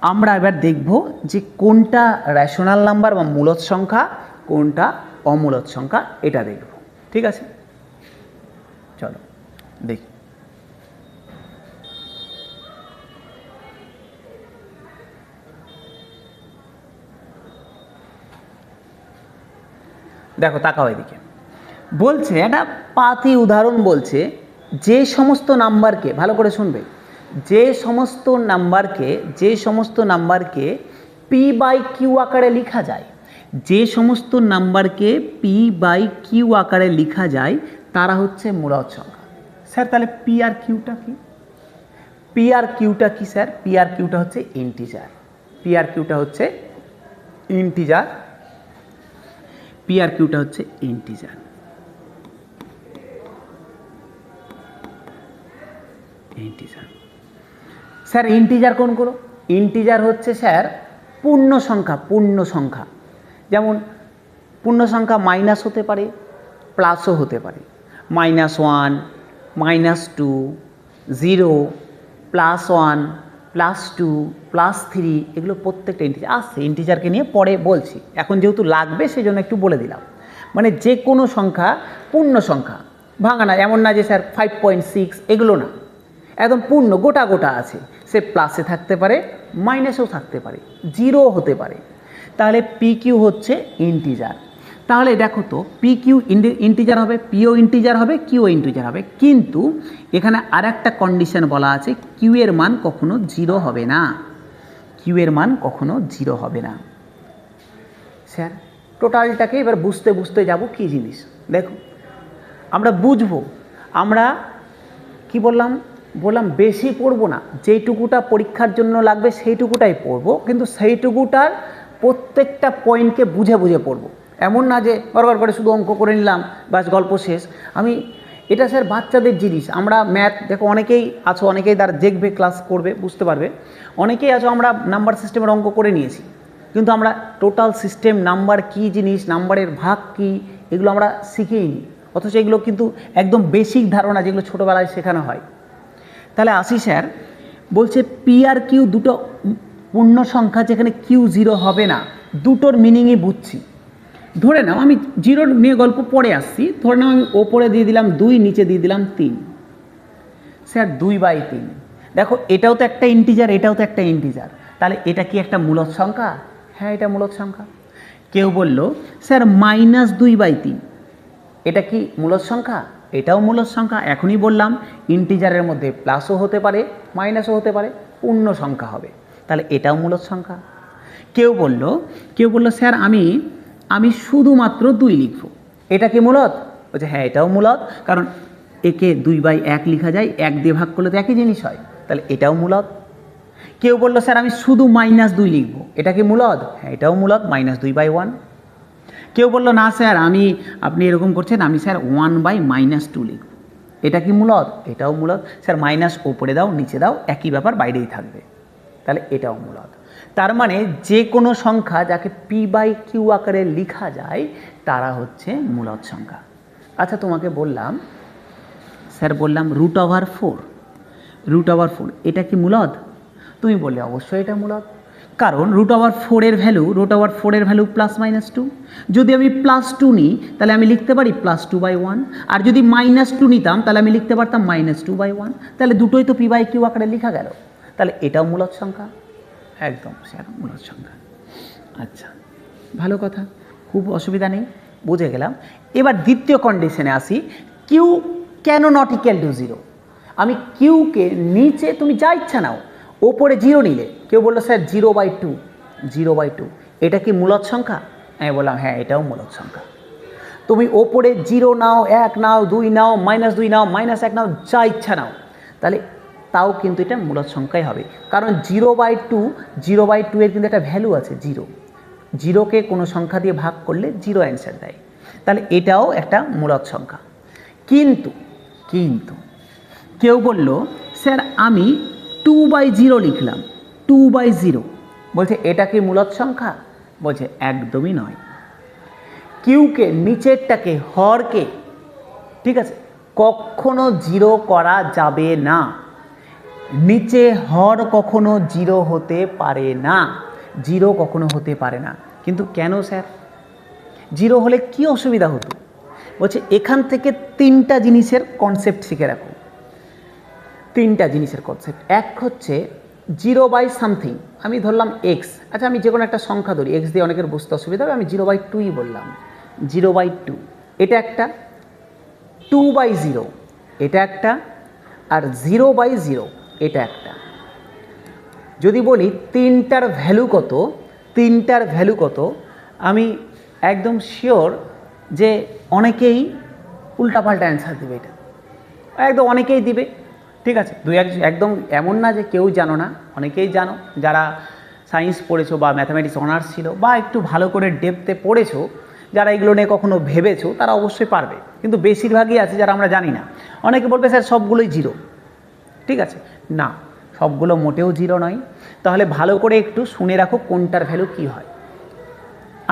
আমরা এবার দেখব যে কোনটা রেশনাল নাম্বার বা মূলদ সংখ্যা, কোনটা অমূলদ সংখ্যা, এটা দেখব। ঠিক আছে, চলো দেখি। দেখো তাকাও এদিকে, বলছে একটা পাতি উদাহরণ বলছে, যে সমস্ত নাম্বারকে, ভালো করে শুনবে, যে সমস্ত নাম্বারকে পি বাই কিউ আকারে লেখা যায়, যে সমস্ত নাম্বারকে পি বাই কিউ আকারে লেখা যায় তারা হচ্ছে মূলদ সংখ্যা। স্যার তাহলে পি আর কিউটা কি? পি আর কিউটা কি স্যার? পি আর কিউটা হচ্ছে ইন্টিজার, পি আর কিউটা হচ্ছে ইন্টিজার, পি আর কিউটা হচ্ছে ইন্টিজার, ইন্টিজার। স্যার ইন্টিজার কোনগুলো? ইন্টিজার হচ্ছে স্যার পূর্ণ সংখ্যা, পূর্ণ সংখ্যা। যেমন পূর্ণ সংখ্যা মাইনাস হতে পারে, প্লাসও হতে পারে, -1, -2, 0, +1, +2, +3, এগুলো প্রত্যেকটা ইন্টিজার আসছে। ইন্টিজারকে নিয়ে পরে বলছি, এখন যেহেতু লাগবে সেই জন্য একটু বলে দিলাম। মানে যে কোনো সংখ্যা পূর্ণ সংখ্যা, ভাঙা না, এমন না যে স্যার 5.6, এগুলো না, একদম পূর্ণ গোটা গোটা আছে। সে প্লাসে থাকতে পারে, মাইনাসেও থাকতে পারে, জিরো হতে পারে। তাহলে পি কিউ হচ্ছে ইন্টিজার। তাহলে দেখো তো, পি কিউ ইন্টিজার হবে, পিও ইন্টিজার হবে, কিউ ইন্টিজার হবে, কিন্তু এখানে আর একটা কন্ডিশন বলা আছে, কিউ এর মান কখনো জিরো হবে না, কিউ এর মান কখনো জিরো হবে না। স্যার টোটালটাকে এবার বুঝতে বুঝতে যাব কী জিনিস। দেখো আমরা বুঝবো, আমরা কি বললাম বেশি পড়বো না, যেইটুকুটা পরীক্ষার জন্য লাগবে সেইটুকুটাই পড়বো, কিন্তু সেইটুকুটার প্রত্যেকটা পয়েন্টকে বুঝে বুঝে পড়বো। এমন না যে বারবার করে শুধু অঙ্ক করে নিলাম বাস গল্প শেষ। এটা স্যার বাচ্চাদের জিনিস। আমরা ম্যাথ, দেখো অনেকেই আছো, অনেকেই তার দেখবে ক্লাস করবে বুঝতে পারবে, অনেকেই আছো আমরা নাম্বার সিস্টেমের অঙ্ক করে নিয়েছি, কিন্তু আমরা টোটাল সিস্টেম, নাম্বার কী জিনিস, নাম্বারের ভাগ কী, এগুলো আমরা শিখেই নি। অথচ এগুলো কিন্তু একদম বেসিক ধারণা, যেগুলো ছোটোবেলায় শেখানো হয়। তাহলে আসি স্যার, বলছে পি আর কিউ দুটো পূর্ণ সংখ্যা, যেখানে কিউ জিরো হবে না, দুটোর মিনিংই বুঝছি। ধরে নাও আমি জিরোর নিয়ে গল্প পরে আসছি, ধরে নাও আমি ওপরে দিয়ে দিলাম 2, নিচে দিয়ে দিলাম 3। স্যার 2/3, দেখো এটাও তো একটা ইন্টিজার, এটাও তো একটা ইন্টিজার, তাহলে এটা কি একটা মূলদ সংখ্যা? হ্যাঁ এটা মূলদ সংখ্যা। কেউ বলল স্যার -2/3, এটা কি মূলদ সংখ্যা? এটাও মূলদ সংখ্যা। এখনই বললাম ইন্টিজারের মধ্যে প্লাসও হতে পারে, মাইনাসও হতে পারে, পূর্ণ সংখ্যা হবে, তাহলে এটাও মূলদ সংখ্যা। কেউ বলল স্যার আমি শুধুমাত্র 2 লিখব, এটা কি মূলদ? বলছে হ্যাঁ এটাও মূলদ, কারণ একে 2/1 লেখা যায়, 1 দিয়ে ভাগ করলে তো একই জিনিস হয়, তাহলে এটাও মূলদ। কেউ বলল স্যার আমি শুধু -2 লিখব, এটা কি মূলদ? হ্যাঁ এটাও মূলদ, -2/1। কেউ বলল না স্যার আপনি এরকম করছেন, আমি স্যার 1/-2 লিখব, এটা কি মূলদ? এটাও মূলদ। স্যার মাইনাস ওপরে দাও নিচে দাও একই ব্যাপার, বাইরেই থাকবে, তাহলে এটাও মূলদ। তার মানে যে কোনো সংখ্যা যাকে পি বাই কিউ আকারে লেখা যায় তারা হচ্ছে মূলদ সংখ্যা। আচ্ছা তোমাকে বললাম স্যার √4, এটা কি মূলদ? তুমি বললে অবশ্যই এটা মূলদ, কারণ √4 এর ভ্যালু +-2। যদি আমি +2 নিই তাহলে আমি লিখতে পারি +2/1, আর যদি -2 নিতাম তাহলে আমি লিখতে পারতাম -2/1, তাহলে দুটোই তো পি বাই কিউ আকারে লেখা গেল, তাহলে এটাও মূলদ সংখ্যা। একদম স্যার মূলদ সংখ্যা। আচ্ছা ভালো কথা, খুব অসুবিধা নেই, বুঝে গেলাম। এবার দ্বিতীয় কন্ডিশনে আসি, কিউ কেন নট ইকুয়াল টু জিরো। আমি কিউকে নিচে তুমি যা ইচ্ছা নাও, ওপরে জিরো নিলে, কেউ বললো স্যার 0/2, 0/2 এটা কি মূলদ সংখ্যা? আমি বললাম হ্যাঁ এটাও মূলদ সংখ্যা। তুমি ওপরে 0 নাও, 1 নাও, 2 নাও, -2 নাও, -1 নাও, যা ইচ্ছা নাও, তাহলে তাও কিন্তু এটা মূলদ সংখ্যাই হবে। কারণ 0/2 এর কিন্তু একটা ভ্যালু আছে 0, 0কে কোনো সংখ্যা দিয়ে ভাগ করলে 0 অ্যান্সার দেয়, তাহলে এটাও একটা মূলদ সংখ্যা। কিন্তু কেউ বলল স্যার আমি 2/0 লিখলাম, 2/0 বলছে এটা কি মূলদ সংখ্যা? বলছে একদমই নয়। কিউকে নিচেরটাকে হরকে, ঠিক আছে, কখনো 0 করা যাবে না। নিচে হর কখনো 0 হতে পারে না, 0 কখনো হতে পারে না। কিন্তু কেন স্যার? 0 হলে কি অসুবিধা হতো? বলছে এখান থেকে 3টা জিনিসের কনসেপ্ট শিখে রাখো, 3টা জিনিসের কনসেপ্ট। এক হচ্ছে 0/something, আমি ধরলাম x, আচ্ছা আমি যে কোনো একটা সংখ্যা ধরি, x দিয়ে অনেকের বুঝতে অসুবিধা হবে, আমি 0/2ই বললাম, 0/2 এটা একটা, 2/0 এটা একটা, আর 0/0 এটা একটা। যদি বলি 3টার ভ্যালু কত, আমি একদম শিওর যে অনেকেই উল্টাপাল্টা অ্যান্সার দেবে, এটা একদম অনেকেই দিবে, ঠিক আছে। একদম এমন না যে কেউ জানো না, অনেকেই জানো, যারা সায়েন্স পড়েছো বা ম্যাথামেটিক্স অনার্স ছিল বা একটু ভালো করে ডেপথে পড়েছো, যারা এগুলো নিয়ে কখনো ভেবেছো, তারা অবশ্যই পারবে। কিন্তু বেশিরভাগই আছে যারা আমরা জানি না। অনেকে বলবে স্যার সবগুলোই 0, ঠিক আছে, না সবগুলো মোটেও 0 নয়। তাহলে ভালো করে একটু শুনে রাখো কোনটার ভ্যালু কী হয়।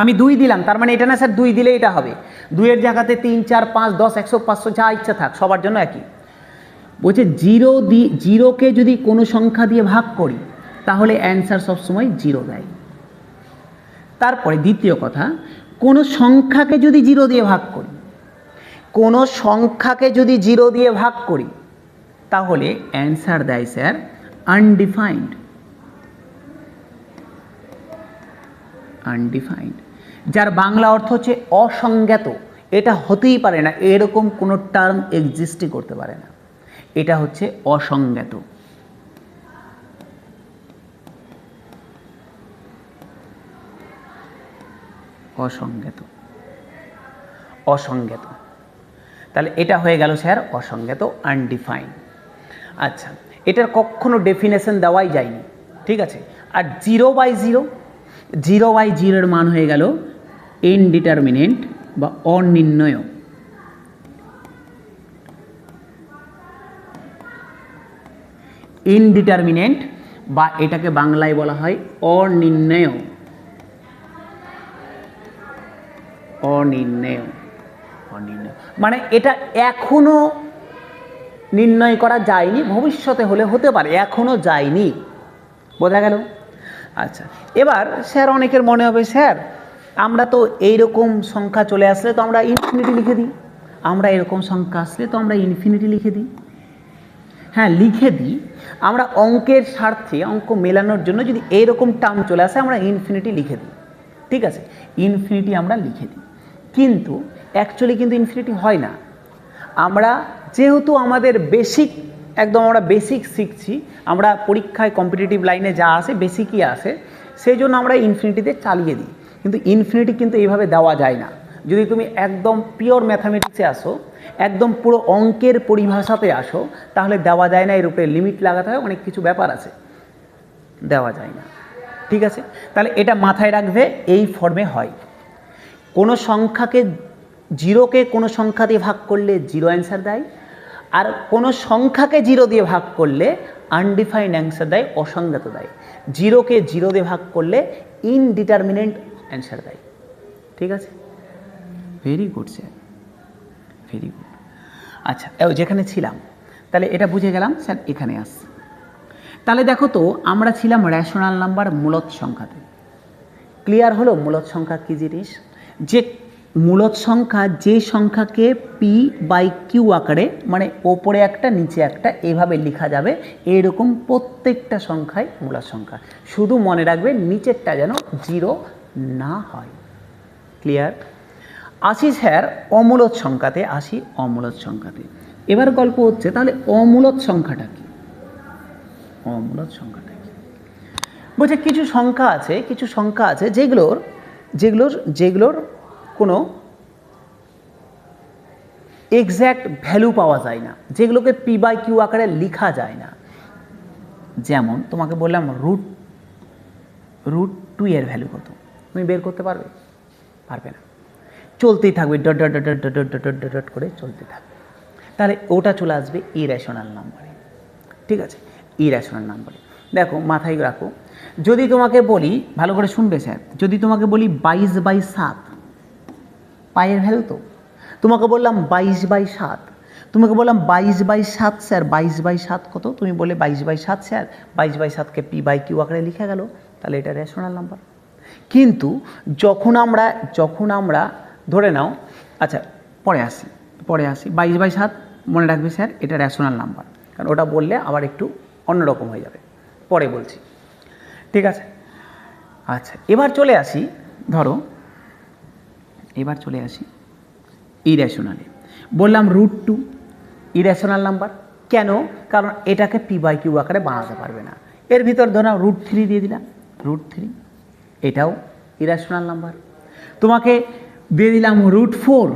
আমি 2 দিলাম, তার মানে এটা না স্যার 2 দিলে এটা হবে, 2-এর জায়গাতে 3, 4, 5, 10, 100, 500 যা ইচ্ছা থাক, সবার জন্য একই। বলছে 0কে যদি কোনো সংখ্যা দিয়ে ভাগ করি তাহলে অ্যান্সার সবসময় 0 দেয়। তারপরে দ্বিতীয় কথা, কোনো সংখ্যাকে যদি 0 দিয়ে ভাগ করি, তাহলে অ্যান্সার দেয় স্যার আনডিফাইন্ড। যার বাংলা অর্থ হচ্ছে অসংজ্ঞাত। এটা হতেই পারে না, এরকম কোনো টার্ম এক্সিস্টই করতে পারে না, এটা হচ্ছে অসংজ্ঞাত। তাহলে এটা হয়ে গেল স্যার অসংজ্ঞাত, আনডিফাইন্ড। আচ্ছা, এটার কখনো ডেফিনেশন দেওয়াই যায়নি, ঠিক আছে। আর 0/0 এর মান হয়ে গেল ইনডিটারমিনেন্ট বা অনির্ণয়। ইনডিটারমিনেন্ট বা এটাকে বাংলায় বলা হয় অনির্ণয়। মানে এটা এখনো নির্ণয় করা যায়নি, ভবিষ্যতে হলে হতে পারে, এখনো যায়নি। বোঝা গেল? আচ্ছা, এবার স্যার অনেকের মনে হবে স্যার আমরা তো এইরকম সংখ্যা চলে আসলে তো আমরা ইনফিনিটি লিখে দিই, হ্যাঁ লিখে দিই। আমরা অঙ্কের স্বার্থে, অঙ্ক মেলানোর জন্য যদি এইরকম টার্ম চলে আসে আমরা ইনফিনিটি লিখে দিই, ঠিক আছে, ইনফিনিটি আমরা লিখে দিই। কিন্তু অ্যাকচুয়ালি কিন্তু ইনফিনিটি হয় না। আমরা যেহেতু আমাদের আমরা বেসিক শিখছি, আমরা পরীক্ষায় কম্পিটিটিভ লাইনে যা আসে বেসিকই আসে, সেই জন্য আমরা ইনফিনিটিতে চালিয়ে দিই। কিন্তু ইনফিনিটি কিন্তু এইভাবে দেওয়া যায় না। যদি তুমি একদম পিওর ম্যাথামেটিক্সে আসো, একদম পুরো অঙ্কের পরিভাষাতে আসো, তাহলে দেওয়া যায় না, এর উপরে লিমিট লাগাতে হয়, অনেক কিছু ব্যাপার আছে, দেওয়া যায় না, ঠিক আছে। তাহলে এটা মাথায় রাখবে, এই ফর্মে হয়। কোনো সংখ্যাকে 0কে কোনো সংখ্যা দিয়ে ভাগ করলে 0 অ্যান্সার দেয়, আর কোনো সংখ্যাকে 0 দিয়ে ভাগ করলে আনডিফাইন্ড অ্যান্সার দেয়, অসংজ্ঞাত দেয়। 0কে 0 দিয়ে ভাগ করলে ইনডিটারমিনেন্ট অ্যান্সার দেয়, ঠিক আছে। Very good sir, very good. আচ্ছা, যেখানে ছিলাম তাহলে এটা বুঝে গেলাম স্যার, এখানে আসছে। তাহলে দেখো তো আমরা ছিলাম রেশনাল নাম্বার, মূলদ সংখ্যাতে। ক্লিয়ার হলো মূলদ সংখ্যা কী জিনিস? যে মূলদ সংখ্যা যে সংখ্যাকে p/q আকারে, মানে ওপরে একটা নিচে একটা এভাবে লেখা যাবে, এরকম প্রত্যেকটা সংখ্যাই মূলদ সংখ্যা। শুধু মনে রাখবে নিচেরটা যেন 0 না হয়। ক্লিয়ার? আসি স্যার অমূলদ সংখ্যাতে, আসি অমূলদ সংখ্যাতে। এবার গল্প হচ্ছে তাহলে অমূলদ সংখ্যাটা কি, অমূলদ সংখ্যাটা কি? বলছে কিছু সংখ্যা আছে, কিছু সংখ্যা আছে যেগুলোর যেগুলোর যেগুলোর কোনো এক্স্যাক্ট ভ্যালু পাওয়া যায় না, যেগুলোকে পি বাই কিউ আকারে লেখা যায় না। যেমন তোমাকে বললাম রুট 2 এর ভ্যালু কত, তুমি বের করতে পারবে? পারবে না, চলতেই থাকবে, dot dot dot dot dot dot dot dot করে চলতে থাকবে। তাহলে ওটা চলে আসবে ইরেশনাল নাম্বারে, ঠিক আছে, ইরেশনাল নাম্বারে। দেখো মাথায় রাখো, যদি তোমাকে বলি, ভালো করে শুনবে স্যার, যদি তোমাকে বলি 22/7 পায়ের ভ্যালু, তো তোমাকে বললাম 22/7, তোমাকে বললাম 22/7 স্যার 22/7 কত, তুমি বলে 22/7 স্যার, 22/7কে পি বাই কিউ আকারে লিখে গেল, তাহলে এটা রেশনাল নাম্বার। কিন্তু যখন আমরা ধরে নাও, আচ্ছা পরে আসি 22/7 মনে রাখবে স্যার, এটা রেশনাল নাম্বার, কারণ ওটা বললে আবার একটু অন্যরকম হয়ে যাবে, পরে বলছি, ঠিক আছে। আচ্ছা এবার চলে আসি, ধরো এবার চলে আসি ইরেশনালে। বললাম রুট 2 ইরেশনাল নাম্বার, কেন? কারণ এটাকে পি বাই কিউ আকারে বানাতে পারবে না। এর ভিতর ধরো রুট 3 দিয়ে দিলাম, রুট 3, এটাও ইরেশনাল নাম্বার। তোমাকে দিয়ে দিলাম রুট 4,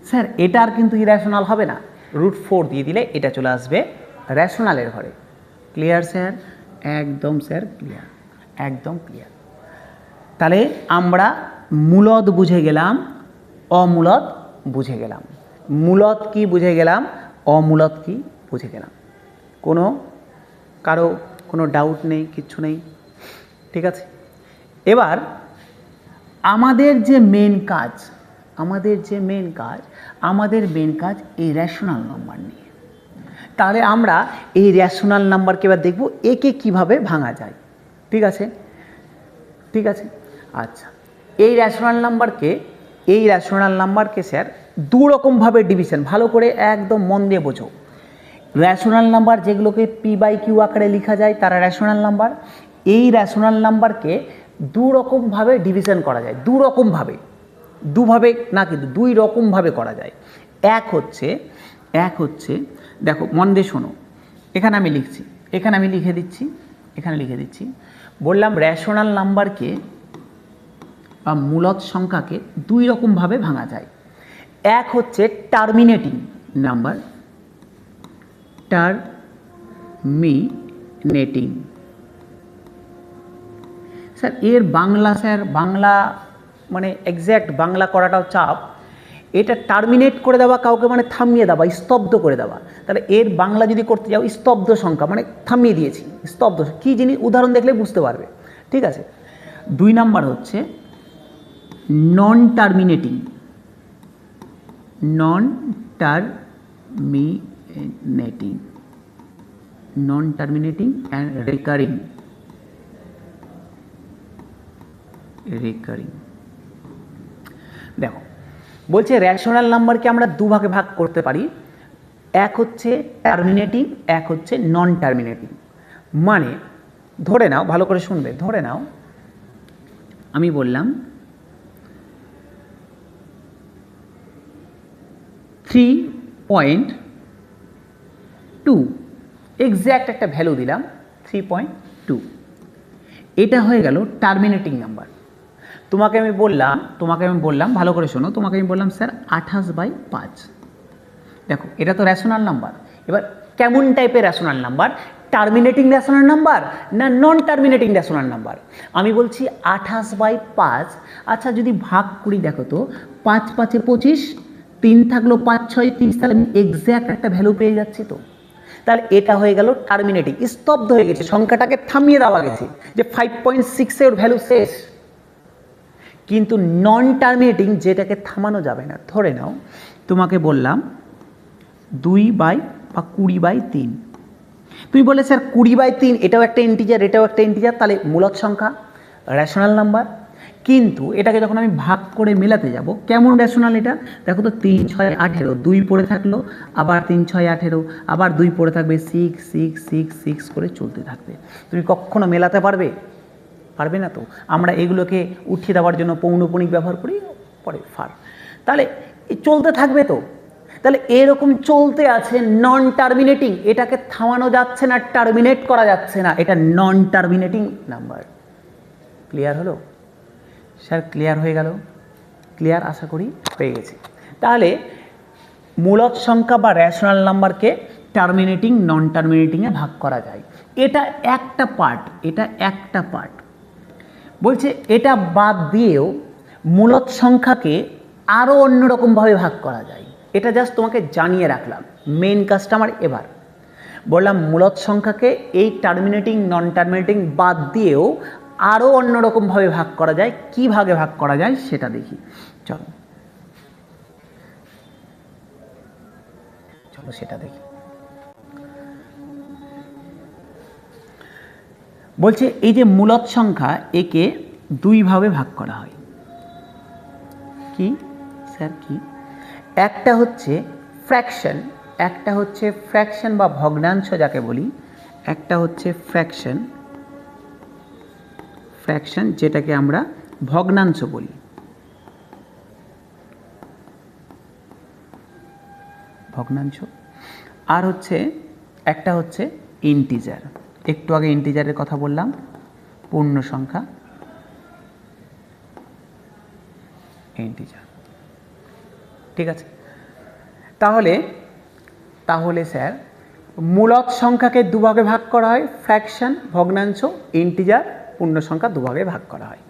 স্যার এটা আর কিন্তু ইরেশনাল হবে না, রুট 4 দিয়ে দিলে এটা চলে আসবে রেশনালের ঘরে। Clear sir? একদম স্যার ক্লিয়ার, একদম ক্লিয়ার। তাহলে আমরা মূলদ বুঝে গেলাম, অমূলদ বুঝে গেলাম। মূলদ কি বুঝে গেলাম, অমূলদ কি বুঝে গেলাম। কারো কোনো ডাউট নেই, কিচ্ছু নেই, ঠিক আছে। এবার আমাদের যে মেন কাজ, আমাদের মেন কাজ এই রেশনাল নাম্বার নিয়ে। তাহলে আমরা এই রেশনাল নাম্বারকে এবার দেখব একে কিভাবে ভাঙা যায়, ঠিক আছে, ঠিক আছে। আচ্ছা এই রেশনাল নাম্বারকে স্যার দু রকমভাবে ডিভিশন, ভালো করে একদম মন দিয়ে বোঝো। রেশনাল নাম্বার যেগুলোকে পি বাই কিউ আকারে লেখা যায় তারা রেশনাল নাম্বার। এই রেশনাল নাম্বারকে দু রকমভাবে ডিভিশন করা যায়, দু রকমভাবে, দুভাবে না কিন্তু দুই রকমভাবে করা যায়। এক হচ্ছে দেখো মন দিয়ে শোনো, এখানে আমি লিখছি, এখানে আমি লিখে দিচ্ছি, বললাম রেশনাল নাম্বারকে বা মূলদ সংখ্যাকে দুই রকমভাবে ভাঙা যায়। এক হচ্ছে টার্মিনেটিং নাম্বার, টার্মিনেটিং। স্যার এর বাংলা, স্যার বাংলা মানে এক্স্যাক্ট বাংলা করাটাও চাপ। এটা টার্মিনেট করে দেওয়া, কাউকে মানে থামিয়ে দেওয়া, স্তব্ধ করে দেওয়া। তাহলে এর বাংলা যদি করতে যাও স্তব্ধ সংখ্যা, মানে থামিয়ে দিয়েছি, স্তব্ধ কী জিনিস উদাহরণ দেখলে বুঝতে পারবে, ঠিক আছে। 2 নাম্বার হচ্ছে non terminating, non terminating and recurring. দেখো বলছে রেশনাল নাম্বারকে আমরা দুভাগে ভাগ করতে পারি, এক হচ্ছে টার্মিনেটিং, এক হচ্ছে নন টার্মিনেটিং। মানে ধরে নাও, ভালো করে শুনবে, ধরে নাও আমি বললাম 3.2, এক্স্যাক্ট একটা ভ্যালু দিলাম 3.2, এটা হয়ে গেল টার্মিনেটিং নাম্বার। তোমাকে আমি বললাম ভালো করে শোনো, তোমাকে আমি বললাম স্যার 28/5। দেখো এটা তো রেশনাল নাম্বার। এবার কেমন টাইপের rational number, terminating rational number না নন টার্মিনেটিং রেশনাল নাম্বার? আমি বলছি 28/5। আচ্ছা যদি ভাগ করি, দেখো তো 5 5 25, 3 থাকলো 5 6 30, তাহলে আমি এক্স্যাক্ট একটা ভ্যালু পেয়ে যাচ্ছি। তো তাহলে এটা হয়ে গেল টার্মিনেটিং, স্তব্ধ হয়ে গেছে, সংখ্যাটাকে থামিয়ে দেওয়া গেছে যে 5.6 এর ভ্যালু শেষ। কিন্তু নন টার্মিনেটিং যেটাকে থামানো যাবে না, ধরে নাও তোমাকে বললাম 20/3, তুমি বলে স্যার 20/3 এটাও একটা ইন্টিজার, এটাও একটা ইন্টিজার, তাহলে মূলদ সংখ্যা, রেশনাল নাম্বার। কিন্তু এটাকে যখন আমি ভাগ করে মেলাতে যাব, কেমন রেশনাল এটা? দেখো তো 3 6 18, 2 পড়ে থাকলো, আবার 3 6 18, আবার 2 পড়ে থাকবে, 6 6 6 6 করে চলতে থাকবে। তুমি কখনো মেলাতে পারবে? পারবে না। তো আমরা এগুলোকে উঠিয়ে দেওয়ার জন্য পৌনঃপুনিক ব্যবহার করি, পরে ফার। তাহলে চলতে থাকবে তো। তাহলে এরকম চলতে আছে নন টার্মিনেটিং, এটাকে থামানো যাচ্ছে না, টার্মিনেট করা যাচ্ছে না, এটা নন টার্মিনেটিং নাম্বার। ক্লিয়ার হলো স্যার? ক্লিয়ার হয়ে গেল? ক্লিয়ার আশা করি হয়ে গেছে। তাহলে মূলদ সংখ্যা বা রেশনাল নাম্বারকে টার্মিনেটিং নন টার্মিনেটিংয়ে ভাগ করা যায়। এটা একটা পার্ট, এটা একটা পার্ট। বলছে এটা বাদ দিয়েও মূলদ সংখ্যাকে আরও অন্যরকমভাবে ভাগ করা যায়। এটা জাস্ট তোমাকে জানিয়ে রাখলাম, মেন কাজটা আমার। এবার বললাম মূলদ সংখ্যাকে এই টার্মিনেটিং নন টার্মিনেটিং বাদ দিয়েও আরও অন্যরকমভাবে ভাগ করা যায়। কী ভাগে ভাগ করা যায় সেটা দেখি। চলো চলো সেটা দেখি। বলছে এই যে মূলদ সংখ্যা, একে দুইভাবে ভাগ করা হয়। কি স্যার? কি? একটা হচ্ছে ফ্র্যাকশন, একটা হচ্ছে ফ্র্যাকশন বা ভগ্নাংশ যাকে বলি, একটা হচ্ছে ফ্র্যাকশন, ফ্র্যাকশন যেটাকে আমরা ভগ্নাংশ বলি। ভগ্নাংশ। আর হচ্ছে একটা হচ্ছে ইন্টিজার। একটু আগে ইন্টিজারের কথা বললাম, পূর্ণ সংখ্যা, ইন্টিজার। ঠিক আছে? তাহলে তাহলে স্যার মূলদ সংখ্যাকে দুভাগে ভাগ করা হয়, ফ্র্যাকশন, ভগ্নাংশ, ইন্টিজার, পূর্ণ সংখ্যা দুভাগে ভাগ করা হয়।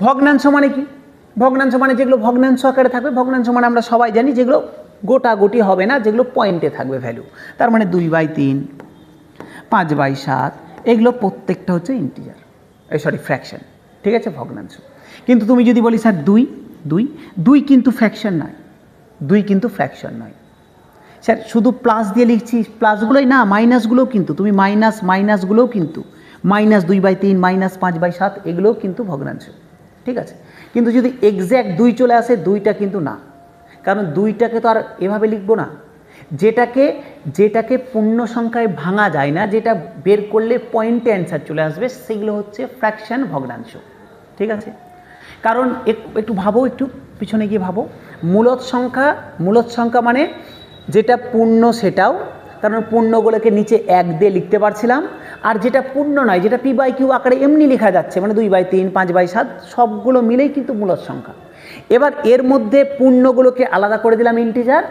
ভগ্নাংশ মানে কি? ভগ্নাংশ মানে যেগুলো ভগ্নাংশ আকারে থাকবে। ভগ্নাংশ মানে আমরা সবাই জানি যেগুলো গোটাগুটি হবে না, যেগুলো পয়েন্টে থাকবে ভ্যালু। তার মানে 2/3, 5/7, এগুলো প্রত্যেকটা হচ্ছে ইন্টিজার, সরি ফ্র্যাকশন। ঠিক আছে? ভগ্নাংশ। কিন্তু তুমি যদি বলি স্যার দুই কিন্তু ফ্র্যাকশন নয়, দুই কিন্তু ফ্র্যাকশন নয় স্যার। শুধু প্লাস দিয়ে লিখছি, প্লাসগুলোই না, মাইনাসগুলোও কিন্তু, তুমি মাইনাসগুলোও কিন্তু, -2/3, -5/7 এগুলোও কিন্তু ভগ্নাংশ। ঠিক আছে? কিন্তু যদি এক্স্যাক্ট 2 চলে আসে, দুইটা কিন্তু না, কারণ দুইটাকে তো আর এভাবে লিখবো না। যেটাকে পূর্ণ সংখ্যায় ভাঙা যায় না, যেটা বের করলে পয়েন্টে অ্যান্সার চলে আসবে, সেগুলো হচ্ছে ফ্র্যাকশন, ভগ্নাংশ। ঠিক আছে? কারণ একটু ভাবো, একটু পিছনে গিয়ে ভাবো। মূলদ সংখ্যা মানে যেটা পূর্ণ সেটাও, কারণ পূর্ণগুলোকে নিচে 1 দিয়ে লিখতে পারছিলাম। আর যেটা পূর্ণ নয়, যেটা p/q আকারে এমনি লেখা যাচ্ছে, মানে 2/3, 5/7, সবগুলো মিলেই কিন্তু মূলদ সংখ্যা। এবার এর মধ্যে পূর্ণগুলোকে আলাদা করে দিলাম ইন্টিজার,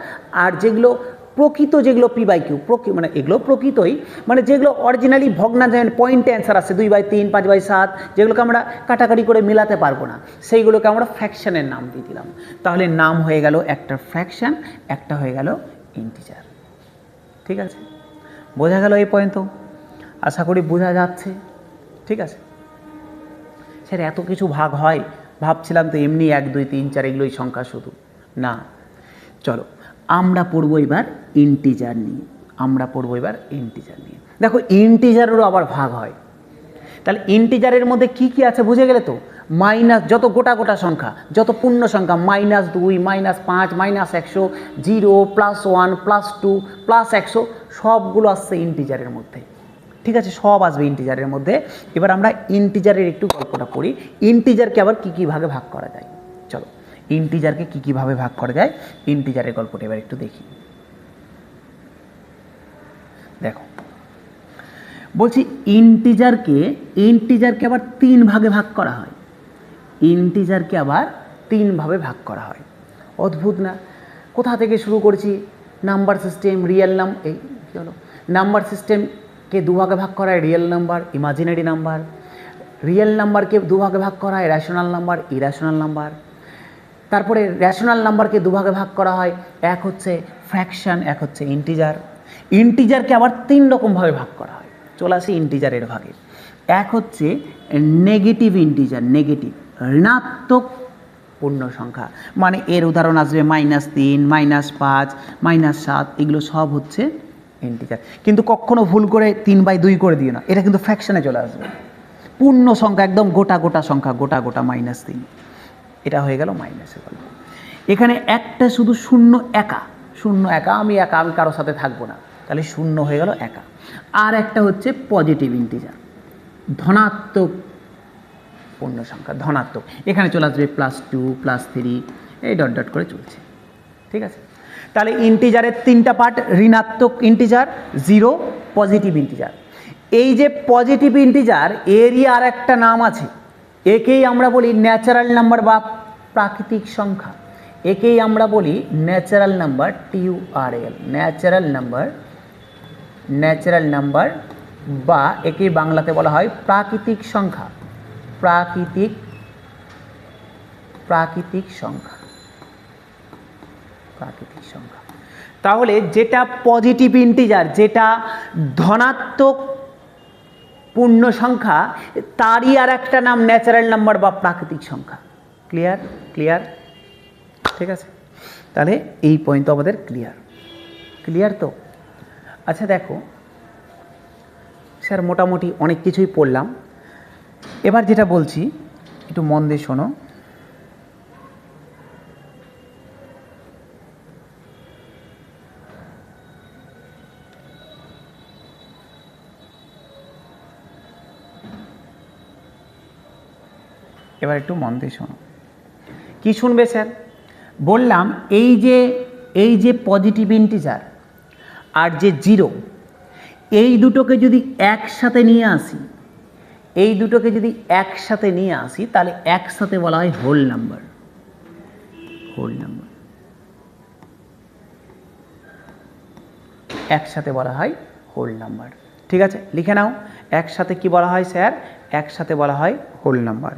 আর যেগুলো প্রকৃত, যেগুলো p/q মানে এগুলো প্রকৃতই, মানে যেগুলো অরিজিনালি ভগ্নাংশ পয়েন্টে অ্যান্সার আসছে 2/3, 5/7, যেগুলোকে আমরা কাটাকাটি করে মেলাতে পারবো না, সেইগুলোকে আমরা ফ্র্যাকশনের নাম দিয়ে দিলাম। তাহলে নাম হয়ে গেল একটা ফ্র্যাকশন, একটা হয়ে গেল ইন্টিজার। ঠিক আছে? বোঝা গেল এই পর্যন্ত? আশা করি বোঝা যাচ্ছে। ঠিক আছে স্যার? এত কিছু ভাগ হয়, ভাবছিলাম তো এমনি 1, 2, 3, 4 এগুলোই সংখ্যা শুধু না। চলো আমরা পড়বো এবার ইন্টিজার নিয়ে। দেখো ইন্টিজারেরও আবার ভাগ হয়। তাহলে ইন্টিজারের মধ্যে কি কি আছে বুঝে গেলে তো? মাইনাস, যত গোটা সংখ্যা, যত পূর্ণ সংখ্যা, -2, -5, -100, 0, +1, +2, +100, সবগুলো আসছে ইন্টিজারের মধ্যে। ঠিক আছে? সব আসবে ইন্টিজারের মধ্যে। এবার আমরা ইন্টিজারের একটু গল্পটা পড়ি। ইন্টিজারকে আবার কী কী ভাগে ভাগ করা যায়। চলো ইন্টিজারকে কী কীভাবে ভাগ করা যায়, ইন্টিজারের গল্পটা এবার একটু দেখি। দেখো বলছি ইন্টিজারকে আবার 3 ভাগে ভাগ করা হয়। ইন্টিজারকে আবার 3 ভাবে ভাগ করা হয়। অদ্ভুত না? কোথা থেকে শুরু করেছি? নাম্বার সিস্টেম, রিয়েল এই কী হলো, নাম্বার সিস্টেমকে 2 ভাগে ভাগ করা হয়, real number, imaginary number. Real নাম্বারকে 2 ভাগে ভাগ করা হয়, রেশনাল নাম্বার, ইরেশনাল নাম্বার। তারপরে রেশনাল নাম্বারকে 2 ভাগে ভাগ করা হয়, এক হচ্ছে ফ্র্যাকশন, এক হচ্ছে ইন্টিজার। ইন্টিজারকে আবার 3 রকমভাবে ভাগ করা হয়। চলে আসি ইন্টিজারের ভাগে। এক হচ্ছে নেগেটিভ ইন্টিজার, নেগেটিভ, ঋণাত্মক পূর্ণ সংখ্যা, মানে এর উদাহরণ আসবে -3, -5, -7, এগুলো সব হচ্ছে ইন্টিজার। কিন্তু কখনো ভুল করে 3/2 করে দিও না, এটা কিন্তু ফ্র্যাকশনে চলে আসবে। পূর্ণ সংখ্যা একদম গোটা সংখ্যা, গোটা -3, এটা হয়ে গেল মাইনাসের গল্প। এখানে একটা শুধু শূন্য একা, আমি কারোর সাথে থাকবো না, তাহলে শূন্য হয়ে গেল একা। আর একটা হচ্ছে পজিটিভ ইন্টিজার, ধনাত্মক পূর্ণ সংখ্যা, ধনাত্মক। এখানে চলে আসবে +2, +3, এই ডট ডট করে চলছে। ঠিক আছে, তাহলে ইন্টিজারের তিনটা পার্ট, ঋণাত্মক ইন্টিজার, জিরো, পজিটিভ ইন্টিজার। এই যে পজিটিভ ইন্টিজার এরই আর একটা নাম আছে, একেই আমরা বলি ন্যাচারাল নাম্বার বা প্রাকৃতিক সংখ্যা। একেই আমরা বলি natural number, TURL, natural number বা একেই বাংলাতে বলা হয় প্রাকৃতিক সংখ্যা, প্রাকৃতিক সংখ্যা। তাহলে যেটা পজিটিভ ইন্টিজার, যেটা ধনাত্মক পূর্ণ সংখ্যা, তারই আর একটা নাম ন্যাচারাল নাম্বার বা প্রাকৃতিক সংখ্যা। ক্লিয়ার? ঠিক আছে, তাহলে এই পয়েন্ট আমাদের ক্লিয়ার তো। আচ্ছা দেখো স্যার, মোটামুটি অনেক কিছুই পড়লাম, এবার যেটা বলছি একটু মন দিয়ে শোনো। এবার একটু মন দিয়ে শোনো। কি শুনবে স্যার? বললাম এই যে পজিটিভ ইন্টিজার আর যে জিরো, এই দুটোকে যদি একসাথে নিয়ে আসি, তাহলে একসাথে বলা হয় হোল নাম্বার। একসাথে বলা হয় হোল নাম্বার। ঠিক আছে, লিখে নাও। একসাথে কি বলা হয় স্যার? একসাথে বলা হয় হোল নাম্বার।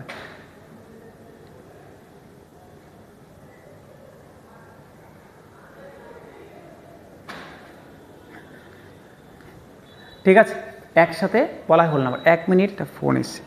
ঠিক আছে, একসাথে বলা হয় হোল নাম্বার। 1 মিনিট, ফোন এসছে।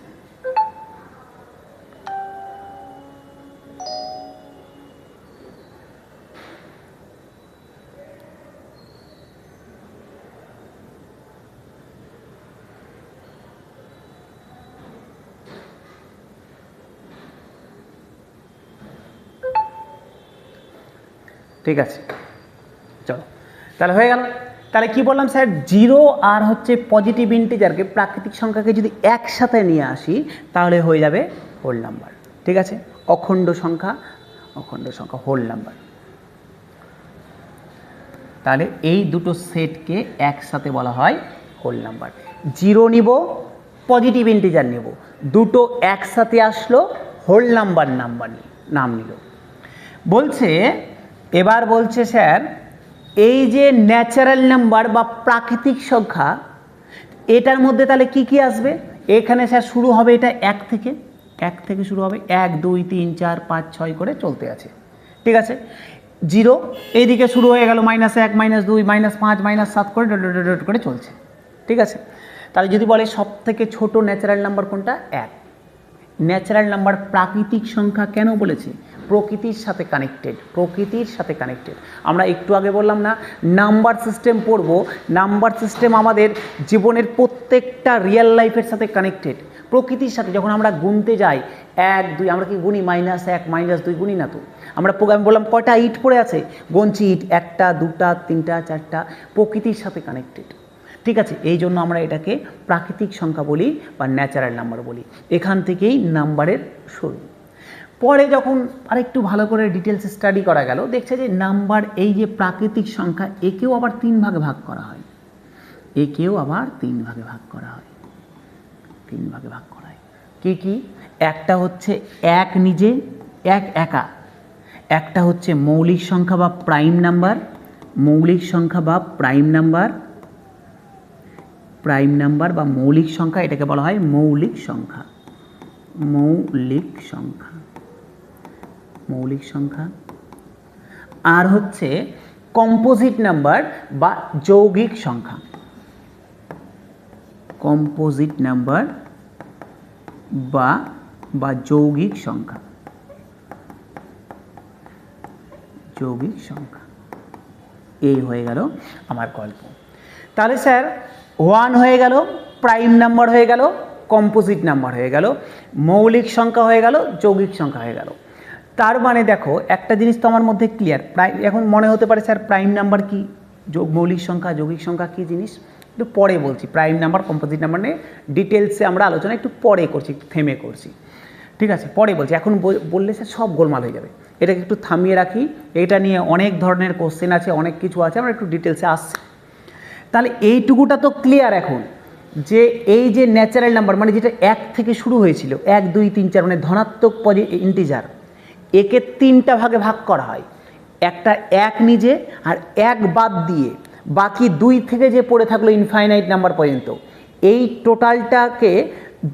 ঠিক আছে, চলো তাহলে হয়ে গেল। তাহলে কি বললাম স্যার? জিরো আর হচ্ছে পজিটিভ ইন্টিজারকে, প্রাকৃতিক সংখ্যাকে যদি একসাথে নিয়ে আসি তাহলে হয়ে যাবে হোল নাম্বার। ঠিক আছে, অখণ্ড সংখ্যা হোল নাম্বার। তাহলে এই দুটো সেটকে একসাথে বলা হয় হোল নাম্বার। জিরো নিব, পজিটিভ ইন্টিজার নেব, দুটো একসাথে আসলো, হোল নাম্বার নাম নিল। এবার বলছে স্যার, এই যে ন্যাচারাল নাম্বার বা প্রাকৃতিক সংখ্যা, এটার মধ্যে তাহলে কি আসবে? এখানে স্যার শুরু হবে এটা এক থেকে শুরু হবে, 1 2 3 4 5 6 করে চলতে আছে। ঠিক আছে, জিরো এইদিকে শুরু হয়ে গেল, -1 -2 -5 -7 করে ডট করে চলছে। ঠিক আছে, তাহলে যদি বলে সব থেকে ছোট ন্যাচারাল নাম্বার কোনটা? 1। ন্যাচারাল নাম্বার প্রাকৃতিক সংখ্যা কেন বলেছি? প্রকৃতির সাথে কানেক্টেড। আমরা একটু আগে বললাম না নাম্বার সিস্টেম পড়বো, নাম্বার সিস্টেম আমাদের জীবনের প্রত্যেকটা রিয়েল লাইফের সাথে কানেক্টেড। প্রকৃতির সাথে যখন আমরা গুনতে যাই 1 2, আমরা কি গুনি -1 -2 গুনি না তো। আমরা প্রোগ্রাম বললাম কয়টা ইট পড়ে আছে, গনছি ইট 1টা 2টা 3টা 4টা, প্রকৃতির সাথে কানেক্টেড। ঠিক আছে, এই জন্য আমরা এটাকে প্রাকৃতিক সংখ্যা বলি বা ন্যাচারাল নাম্বার বলি। এখান থেকেই নাম্বারের শুরু। পরে যখন আরেকটু ভালো করে ডিটেলস স্টাডি করা গেল, দেখছে যে নাম্বার, এই যে প্রাকৃতিক সংখ্যা, একেও আবার 3 ভাগে ভাগ করা হয়। কি? একটা হচ্ছে এক নিজে, এক একা। একটা হচ্ছে মৌলিক সংখ্যা বা প্রাইম নাম্বার, বা মৌলিক সংখ্যা, এটাকে বলা হয় মৌলিক সংখ্যা। আর হচ্ছে কম্পোজিট নাম্বার বা যৌগিক সংখ্যা। এই হয়ে গেল আমার গল্প। তাহলে স্যার 1 হয়ে গেল, প্রাইম নাম্বার হয়ে গেল, কম্পোজিট নাম্বার হয়ে গেল, মৌলিক সংখ্যা হয়ে গেল, যৌগিক সংখ্যা হয়ে গেল। তার মানে দেখো একটা জিনিস তো আমার মধ্যে ক্লিয়ার। এখন মনে হতে পারে স্যার প্রাইম নাম্বার কি, মৌলিক সংখ্যা, যৌগিক সংখ্যা কি জিনিস, একটু পরে বলছি। প্রাইম নাম্বার, কম্পোজিট নাম্বার নিয়ে ডিটেলসে আমরা আলোচনা একটু পরে করছি, একটু থেমে করছি। ঠিক আছে, পরে বলছি। এখন বললে স্যার সব গোলমাল হয়ে যাবে। এটাকে একটু থামিয়ে রাখি, এটা নিয়ে অনেক ধরনের কোশ্চেন আছে, অনেক কিছু আছে, আমরা একটু ডিটেলসে আসছি। তাহলে এইটুকুটা তো ক্লিয়ার এখন, যে এই যে ন্যাচারাল নাম্বার মানে যেটা 1 থেকে শুরু হয়েছিল, 1 2 3 4 মানে ধনাত্মক ইন্টিজার, একে 3টা ভাগে ভাগ করা হয়। একটা 1 নিজে আর 1 বাদ দিয়ে বাকি 2 থেকে যে পড়ে থাকলো ইনফাইনাইট নাম্বার পর্যন্ত, এই টোটালটাকে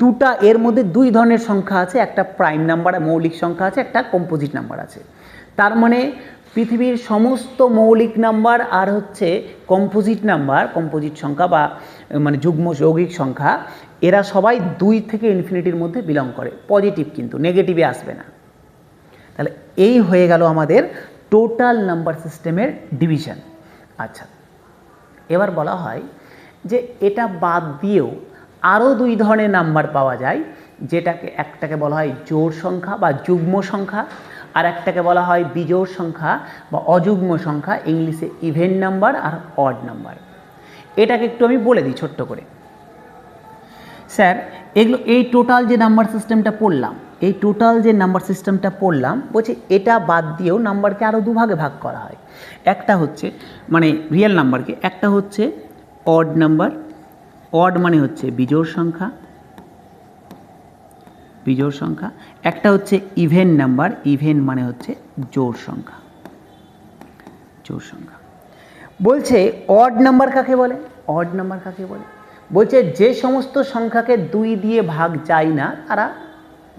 দুটা, এর মধ্যে 2 ধরনের সংখ্যা আছে, একটা প্রাইম নাম্বার মৌলিক সংখ্যা আছে, একটা কম্পোজিট নাম্বার আছে। তার মানে পৃথিবীর সমস্ত মৌলিক নাম্বার আর হচ্ছে কম্পোজিট নাম্বার, কম্পোজিট সংখ্যা বা মানে যুগ্ম যৌগিক সংখ্যা, এরা সবাই 2 থেকে ইনফিনিটির মধ্যে বিলং করে, পজিটিভ, কিন্তু নেগেটিভে আসবে না। তাহলে এই হয়ে গেল আমাদের টোটাল নাম্বার সিস্টেমের ডিভিশন। আচ্ছা, এবার বলা হয় যে এটা বাদ দিয়েও আরও 2 ধরনের নাম্বার পাওয়া যায়, যেটাকে একটাকে বলা হয় জোড় সংখ্যা বা যুগ্ম সংখ্যা, আর একটাকে বলা হয় বিজোড় সংখ্যা বা অযুগ্ম সংখ্যা, ইংলিশে ইভেন নাম্বার আর অড নাম্বার। এটাকে একটু আমি বলে দিই ছোট্ট করে। স্যার এগুলো, এই টোটাল যে নাম্বার সিস্টেমটা পড়লাম, এই টোটাল যে নাম্বার সিস্টেমটা পড়লাম, বলছি এটা বাদ দিয়েও নাম্বারকে আরও 2 ভাগে ভাগ করা হয়। একটা হচ্ছে মানে রিয়েল নাম্বারকে, একটা হচ্ছে অড নাম্বার, অড মানে হচ্ছে বিজোড় সংখ্যা, বিজোড় সংখ্যা, একটা হচ্ছে ইভেন নাম্বার, ইভেন মানে হচ্ছে জোড় সংখ্যা, জোড় সংখ্যা। বলছে অড নাম্বার কাকে বলে? অড নাম্বার কাকে বলে? বলছে যে সমস্ত সংখ্যাকে 2 দিয়ে ভাগ যায় না তারা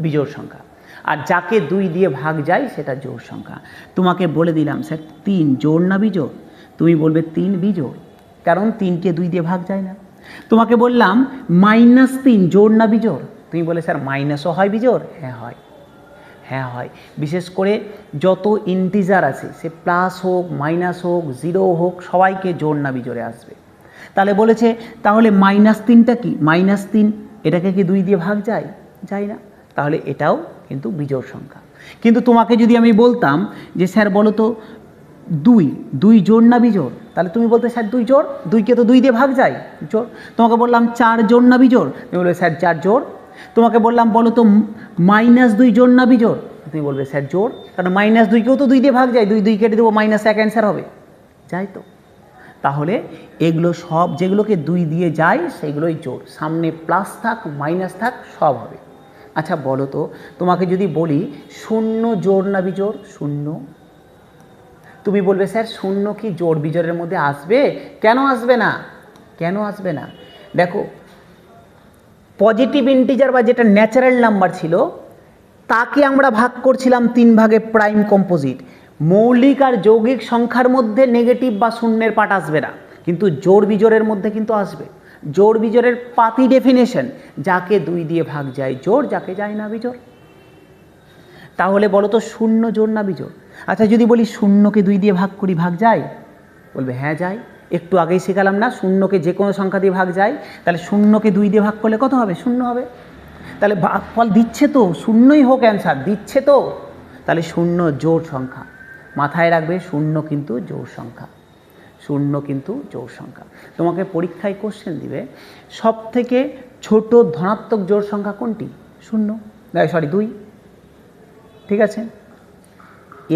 বিজোড় সংখ্যা, আর যাকে 2 দিয়ে ভাগ যায় সেটা জোড় সংখ্যা। তোমাকে বলে দিলাম স্যার 3 জোড় না বিজোড়? তুমি বলবে 3 বিজোড়, কারণ 3কে 2 দিয়ে ভাগ যায় না। তোমাকে বললাম -3 জোড় না বিজোড়? তুমি বলে স্যার মাইনাসও হয় বিজোড়? হ্যাঁ হয়, হ্যাঁ হয়। বিশেষ করে যত ইন্টিজার আছে, সে প্লাস হোক মাইনাস হোক 0 হোক, সবাইকে জোড় না বিজোড়ে আসবে। তাহলে বলেছে তাহলে -3টা কি? -3 এটাকে কি 2 দিয়ে ভাগ যায়? যায় না, তাহলে এটাও কিন্তু বিজোড় সংখ্যা। কিন্তু তোমাকে যদি আমি বলতাম যে স্যার বলো তো 2 জোড় না বিজোড়? তাহলে তুমি বলতে স্যার 2 জোড়, 2কে তো 2 দিয়ে ভাগ যায়, জোড়। তোমাকে বললাম 4 জোড় না বিজোড়? তুমি বলবে স্যার 4 জোড়। তোমাকে বললাম বলো তো -2 জোড় না বিজোড়? তুমি বলবে স্যার জোড়, কারণ -2কেও তো 2 দিয়ে ভাগ যায়, 2 কেটে দেবো, -1 অ্যান্সার হবে, যাই তো। তাহলে এগুলো সব যেগুলোকে 2 দিয়ে যায় সেগুলোই জোড়, সামনে প্লাস থাক মাইনাস থাক সব হবে। আচ্ছা বলো তো, তোমাকে যদি বলি 0 জোড় না বিজোড়? 0। তুমি বলবে স্যার 0 কি জোড় বিজোড়ের মধ্যে আসবে? কেন আসবে না? কেন আসবে না? দেখো, পজিটিভ ইন্টিজার বা যেটা ন্যাচারাল নাম্বার ছিল, তাকে আমরা ভাগ করছিলাম 3 ভাগে, প্রাইম কম্পোজিট। মৌলিক আর যৌগিক সংখ্যার মধ্যে নেগেটিভ বা শূন্যের পার্ট আসবে না, কিন্তু জোড় বিজোড়ের মধ্যে কিন্তু আসবে। জোড় বিজোড়ের পাতি ডেফিনেশন, যাকে 2 দিয়ে ভাগ যায় জোড়, যাকে যায় না বিজোড়। তাহলে বলো তো 0 জোড় না বিজোড়? আচ্ছা যদি বলি 0কে 2 দিয়ে ভাগ করি, ভাগ যায়? বলবে হ্যাঁ যায়। একটু আগেই শেখালাম না, 0কে যে কোনো সংখ্যা দিয়ে ভাগ যায়, তাহলে 0কে 2 দিয়ে ভাগ করলে কত হবে? 0 হবে। তাহলে ভাগফল দিচ্ছে তো, 0ই হোক অ্যান্সার, দিচ্ছে তো। তাহলে 0 জোড় সংখ্যা, মাথায় রাখবে 0 কিন্তু জোড় সংখ্যা, 0 কিন্তু জোড় সংখ্যা। তোমাকে পরীক্ষায় কোশ্চেন দিবে সব থেকে ছোট ধনাত্মক জোড় সংখ্যা কোনটি? 2। ঠিক আছে,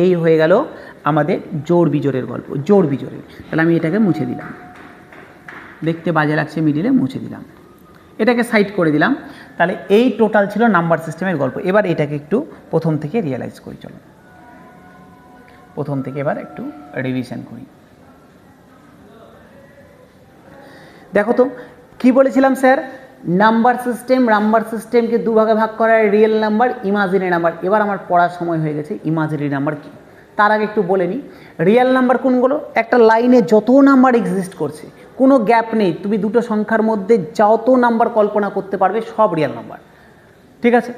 এই হয়ে গেল আমাদের জোড় বিজোড়ের গল্প, জোড় বিজোড়ের। তাহলে আমি এটাকে মুছে দিলাম, দেখতে বাজে লাগছে মিডিলে, মুছে দিলাম, এটাকে সাইড করে দিলাম। তাহলে এই টোটাল ছিল নাম্বার সিস্টেমের গল্প। এবার এটাকে একটু প্রথম থেকে রিয়েলাইজ করি, চলো প্রথম থেকে এবার একটু রিভিশন করি। দেখো তো কি বলেছিলাম স্যার, নাম্বার সিস্টেমকে 2 ভাগে ভাগ করা হয়, রিয়েল নাম্বার, ইমাজিনারি নাম্বার। এবার আমার পড়ার সময় হয়ে গেছে ইমাজিনারি নাম্বার কি। তার আগে একটু বলে নিই, রিয়েল নাম্বার কোনগুলো? একটা লাইনে যত নাম্বার এক্সিস্ট করছে, কোনো গ্যাপ নেই, তুমি দুটো সংখ্যার মধ্যে যত নাম্বার কল্পনা করতে পারবে সব রিয়েল নাম্বার। ঠিক আছে,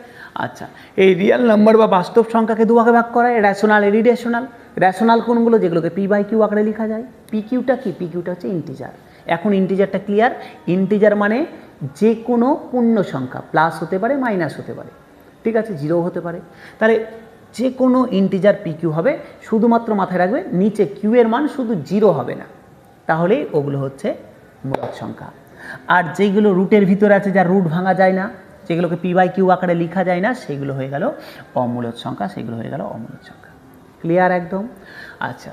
আচ্ছা এই রিয়েল নাম্বার বা বাস্তব সংখ্যাকে 2 ভাগে ভাগ করা হয়, র্যাশনাল, ইরিরেশনাল। র্যাশনাল কোনগুলো? যেগুলোকে p/q আকারে লেখা যায়। pqটা কি? pqটা হচ্ছে ইন্টিজার। এখন ইন্টিজারটা ক্লিয়ার। ইন্টিজার মানে যে কোনো পূর্ণ সংখ্যা, প্লাস হতে পারে মাইনাস হতে পারে, ঠিক আছে, 0 হতে পারে। তাহলে যে কোনো ইন্টিজার pq হবে, শুধুমাত্র মাথায় রাখবে নিচে q এর মান শুধু 0 হবে না, তাহলেই ওগুলো হচ্ছে মূলদ সংখ্যা। আর যেগুলো রুটের ভিতরে আছে, যার রুট ভাঙা যায় না, যেগুলোকে p/q আকারে লেখা যায় না, সেগুলো হয়ে গেল অমূলদ সংখ্যা, সেগুলো হয়ে গেল অমূলদ সংখ্যা। ক্লিয়ার একদম। আচ্ছা,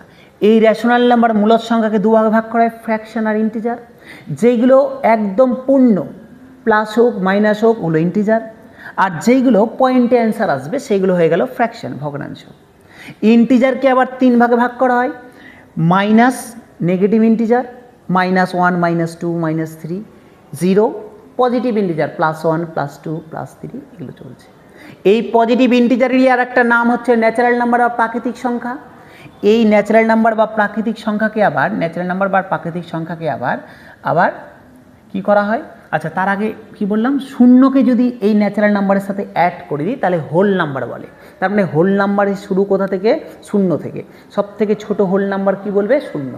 এই রেশনাল নাম্বার মূলদ সংখ্যাকে দুভাগে ভাগ করা হয়, ফ্র্যাকশন আর ইন্টিজার। যেইগুলো একদম পূর্ণ, প্লাস হোক মাইনাস হোক, ওগুলো ইন্টিজার। আর যেইগুলো পয়েন্টে অ্যান্সার আসবে সেইগুলো হয়ে গেল ফ্র্যাকশন, ভগ্নাংশ। ইন্টিজারকে আবার 3 ভাগে ভাগ করা হয়, minus negative integer, -1, -2, -3, 0, positive integer +1, +2, +3, এগুলো চলছে। এই পজিটিভ ইন্টিজারেরই আর একটা নাম হচ্ছে ন্যাচারাল নাম্বার বা প্রাকৃতিক সংখ্যা। এই ন্যাচারাল নাম্বার বা প্রাকৃতিক সংখ্যাকে আবার কি করা হয়? আচ্ছা, তার আগে কি বললাম, শূন্যকে যদি এই ন্যাচারাল নাম্বারের সাথে অ্যাড করে দিই তাহলে হোল নাম্বার বলে। তার মানে হোল নাম্বারের শুরু কোথা থেকে? শূন্য থেকে। সব থেকে ছোট হোল নাম্বার কি বলবে? শূন্য।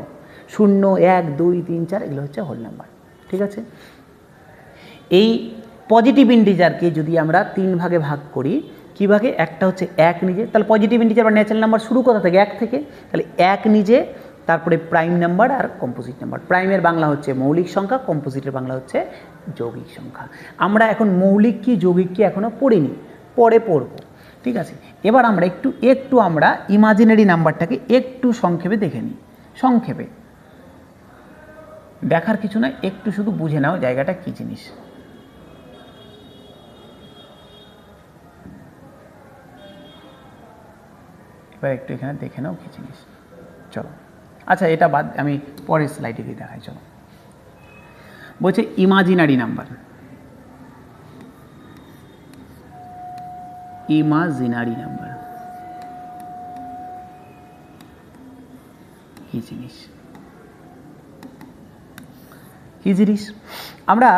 0, 1, 2, 3, 4 এগুলো হচ্ছে হোল নাম্বার। ঠিক আছে, এই পজিটিভ ইন্টিজারকে যদি আমরা 3 ভাগে ভাগ করি, কী ভাগে? একটা হচ্ছে 1 নিজে, তাহলে পজিটিভ ইন্টিজার বা ন্যাচারাল নাম্বার শুরু কোথা থেকে? 1 থেকে। তাহলে 1 নিজে, তারপরে প্রাইম নাম্বার আর কম্পোজিট নাম্বার। প্রাইমের বাংলা হচ্ছে মৌলিক সংখ্যা, কম্পোজিটের বাংলা হচ্ছে যৌগিক সংখ্যা। আমরা এখন মৌলিক কি যৌগিক কি এখনও পড়িনি, পরে পড়ব। ঠিক আছে, এবার আমরা একটু আমরা ইমাজিনারি নাম্বারটাকে একটু সংক্ষেপে দেখে নিই। সংক্ষেপে দেখার কিছু না, একটু শুধু বুঝে নাও জায়গাটা কী জিনিস। এবার একটু এখানে দেখে নাও কী জিনিস। চলো, আচ্ছা এটা বাদ, আমি পরের স্লাইডে দিয়ে দেখাই। চলো, বলছে ইমাজিনারি নাম্বার। ইমাজিনারি নাম্বার কি জিনিস? কি জিনিস? আমরা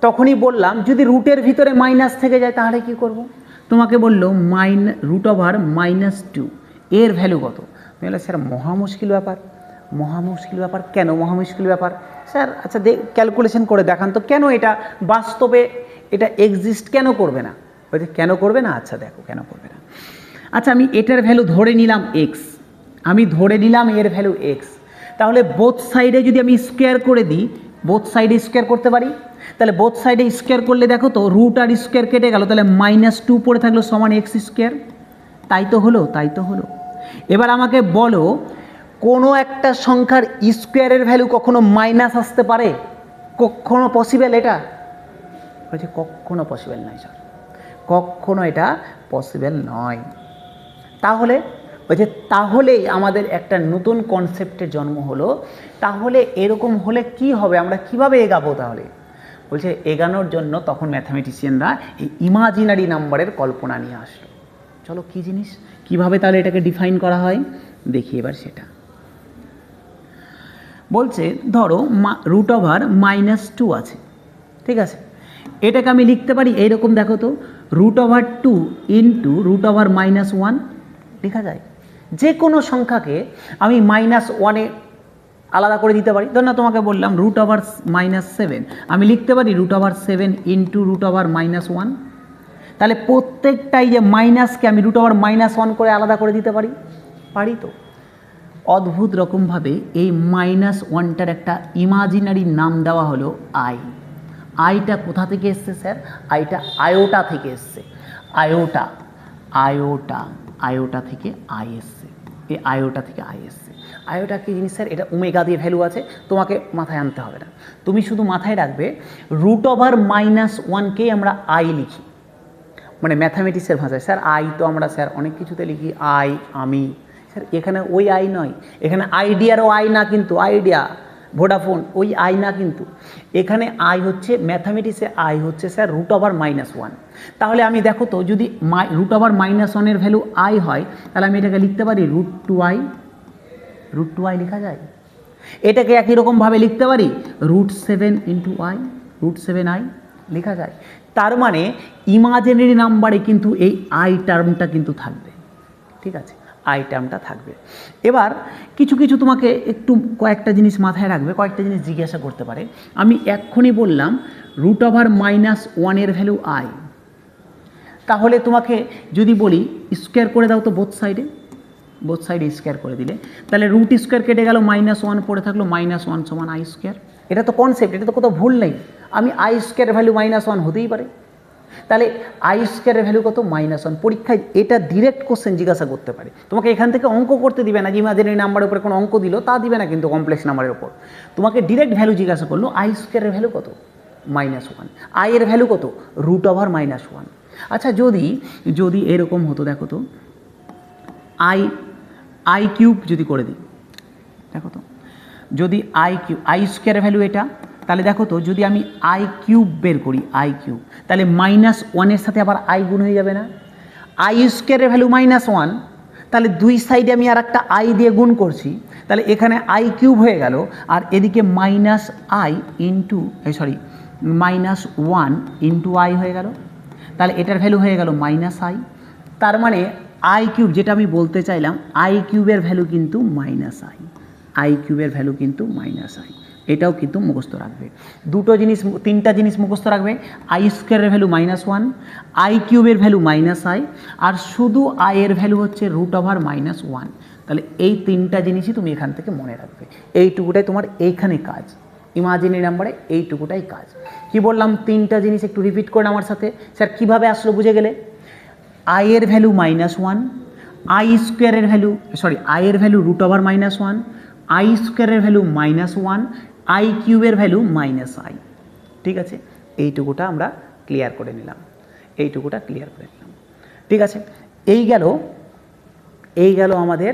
তখনই বললাম যদি রুটের ভিতরে মাইনাস থেকে যায় তাহলে কি করব? তোমাকে বললো √-2 এর ভ্যালু কত? তুমি বললে স্যার মহা মুশকিল ব্যাপার। মহা মুশকিল ব্যাপার কেন? মহা মুশকিল ব্যাপার স্যার, আচ্ছা ক্যালকুলেশন করে দেখান তো, কেন এটা বাস্তবে এটা এক্সিস্ট কেন করবে না? বলছে কেন করবে না? আচ্ছা দেখো কেন করবে না। আচ্ছা, আমি এটার ভ্যালু ধরে নিলাম x, আমি ধরে নিলাম এর ভ্যালু x, তাহলে বোথ সাইডে যদি আমি স্কোয়ার করে দিই, বোথ সাইডে স্কোয়ার করতে পারি, তাহলে বোথ সাইডে স্কোয়ার করলে দেখো তো রুট আর স্কোয়ার কেটে গেল, তাহলে -2 পড়ে থাকলো সমান x²। তাই তো হলো, তাই তো হলো। এবার আমাকে বলো, কোনো একটা সংখ্যার স্কোয়ারের ভ্যালু কখনো মাইনাস আসতে পারে? কখনো পসিবল এটা? বলছে কখনো পসিবল নয় স্যার, কখনো এটা পসিবল নয়। তাহলে বলছে তাহলেই আমাদের একটা নতুন কনসেপ্টের জন্ম হলো। তাহলে এরকম হলে কি হবে, আমরা কিভাবে এগাবো? তাহলে বলছে এগানোর জন্য তখন ম্যাথামেটিশিয়ানরা এই ইমাজিনারি নাম্বারের কল্পনা নিয়ে আসলো। চলো কি জিনিস, কিভাবে তাহলে এটাকে ডিফাইন করা হয় দেখি এবার সেটা। বলছে ধরো √2 আছে, ঠিক আছে, এটাকে আমি লিখতে পারি এইরকম, দেখো তো √2 × √-1 লেখা যায়। যে কোনো সংখ্যাকে আমি -1-এ আলাদা করে দিতে পারি। ধর না তোমাকে বললাম √-7, আমি লিখতে পারি √7 × √-1। তাহলে প্রত্যেকটাই যে মাইনাসকে আমি √-1 করে আলাদা করে দিতে পারি, পারি তো। অদ্ভুত রকমভাবে এই -1টার একটা ইমাজিনারি নাম দেওয়া হলো আই। আইটা কোথা থেকে এসছে স্যার? আইটা আয়োটা থেকে এসছে। আয়োটা আয়োটা আয়োটা থেকে আই এসছে। এই আয়োটা থেকে আই এসছে। আয়োটা কি জিনিস স্যার? এটা ওমেগা দিয়ে ভ্যালু আছে, তোমাকে মাথায় আনতে হবে না। তুমি শুধু মাথায় রাখবে √-1কেই আমরা আই লিখি, মানে ম্যাথামেটিক্সের ভাষায়। স্যার আই তো আমরা স্যার অনেক কিছুতে লিখি, আই, আমি। স্যার এখানে ওই আই নয়, এখানে আইডিয়ারও আই না কিন্তু, আইডিয়া ভোডাফোন ওই আই না কিন্তু, এখানে আই হচ্ছে ম্যাথামেটিক্সে আই হচ্ছে স্যার √-1। তাহলে আমি দেখো তো যদি √-1 ভ্যালু আই হয়, তাহলে আমি এটাকে লিখতে পারি √2i। √2i লেখা যায়। এটাকে একই রকমভাবে লিখতে পারি √7 × i, √7i লেখা যায়। তার মানে ইমাজিনারি নাম্বারে কিন্তু এই আই টার্মটা কিন্তু থাকবে, ঠিক আছে, আই টার্মটা থাকবে। এবার কিছু কিছু তোমাকে একটু কয়েকটা জিনিস মাথায় রাখবে, কয়েকটা জিনিস জিজ্ঞাসা করতে পারে। আমি এক্ষুনি বললাম √-1 এর ভ্যালু আই, তাহলে তোমাকে যদি বলি স্কোয়ার করে দাও তো বোথ সাইডে স্কোয়ার করে দিলে, তাহলে √² কেটে গেল, -1 পড়ে থাকলো, -1 সমান i²। এটা তো কনসেপ্ট, এটা তো কোথাও ভুল নেই। আমি i² ভ্যালু -1 হতেই পারে। তাহলে আই স্কোয়ারের ভ্যালু কত? -1। পরীক্ষায় এটা ডিরেক্ট কোশ্চেন জিজ্ঞাসা করতে পারে, তোমাকে এখান থেকে অঙ্ক করতে দিবে না, যে ইমাজিনারি নাম্বারের উপরে কোনো অঙ্ক দিল তা দিবে না, কিন্তু কমপ্লেক্স নাম্বারের উপর তোমাকে ডিরেক্ট ভ্যালু জিজ্ঞাসা করলো আই স্কোয়ারের ভ্যালু কত? -1। আই এর ভ্যালু কত? √(-1)। আচ্ছা যদি এরকম হতো, দেখো তো আই কিউব যদি করে দিই, দেখো তো যদি আই স্কোয়ারের ভ্যালু এটা, তাহলে দেখো তো যদি আমি আই কিউব বের করি, আই কিউব, তাহলে -1 সাথে আবার আই গুণ হয়ে যাবে না? আই স্কোয়ারের ভ্যালু -1, তাহলে দুই সাইডে আমি আর একটা আই দিয়ে গুণ করছি, তাহলে এখানে আই কিউব হয়ে গেল, আর এদিকে -1 হয়ে গেল, তাহলে এটার ভ্যালু হয়ে গেল -i। তার মানে আই কিউব, যেটা আমি বলতে চাইলাম, আই কিউবের ভ্যালু কিন্তু -i, আই কিউবের ভ্যালু কিন্তু -i। এটাও কিন্তু মুখস্থ রাখবে, তিনটা জিনিস মুখস্থ রাখবে। আই স্কোয়ারের ভ্যালু -1, আই কিউবের ভ্যালু -i, আর শুধু আই এর ভ্যালু হচ্ছে √(-1)। তাহলে এই তিনটা জিনিসই তুমি এখান থেকে মনে রাখবে। এইটুকুটাই তোমার এইখানে কাজ, ইমাজিনারি নাম্বারে এইটুকুটাই কাজ। কি বললাম? তিনটা জিনিস একটু রিপিট করে আমার সাথে। স্যার কীভাবে আসলো বুঝে গেলে? আই এর ভ্যালু -1, আই স্কোয়ারের ভ্যালু আই এর ভ্যালু √(-1), আই স্কোয়ারের ভ্যালু -1, আই কিউবের ভ্যালু -i। ঠিক আছে, এইটুকুটা আমরা ক্লিয়ার করে নিলাম, ঠিক আছে। এই গেল আমাদের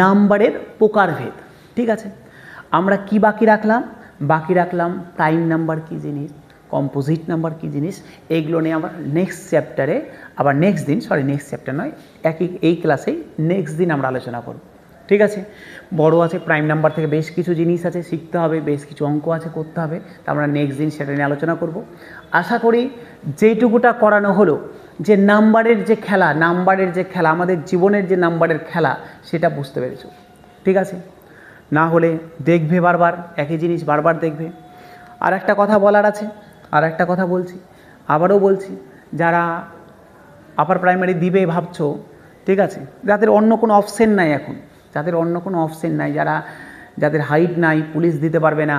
নাম্বারের প্রকারভেদ। ঠিক আছে, আমরা কি বাকি রাখলাম প্রাইম নাম্বার কী জিনিস, কম্পোজিট নাম্বার কী জিনিস, এইগুলো নিয়ে আমরা নেক্সট চ্যাপ্টারে আবার এই ক্লাসেই নেক্সট দিন আমরা আলোচনা করব। ঠিক আছে, বড় আছে, প্রাইম নাম্বার থেকে বেশ কিছু জিনিস আছে শিখতে হবে, বেশ কিছু অঙ্ক আছে করতে হবে, তা আমরা নেক্সট দিন সেটা নিয়ে আলোচনা করব। আশা করি যেটুকুটা করানো হলো, যে নাম্বারের যে খেলা আমাদের জীবনের যে নাম্বারের খেলা, সেটা বুঝতে পেরেছো। ঠিক আছে, না হলে দেখবে বারবার একই জিনিস বারবার দেখবে। আর একটা কথা বলার আছে, আবারও বলছি, যারা আপার প্রাইমারি দিবে ভাবছো, ঠিক আছে, যাদের অন্য কোনো অপশন নাই এখন, যাদের হাইট নাই, পুলিশ দিতে পারবে না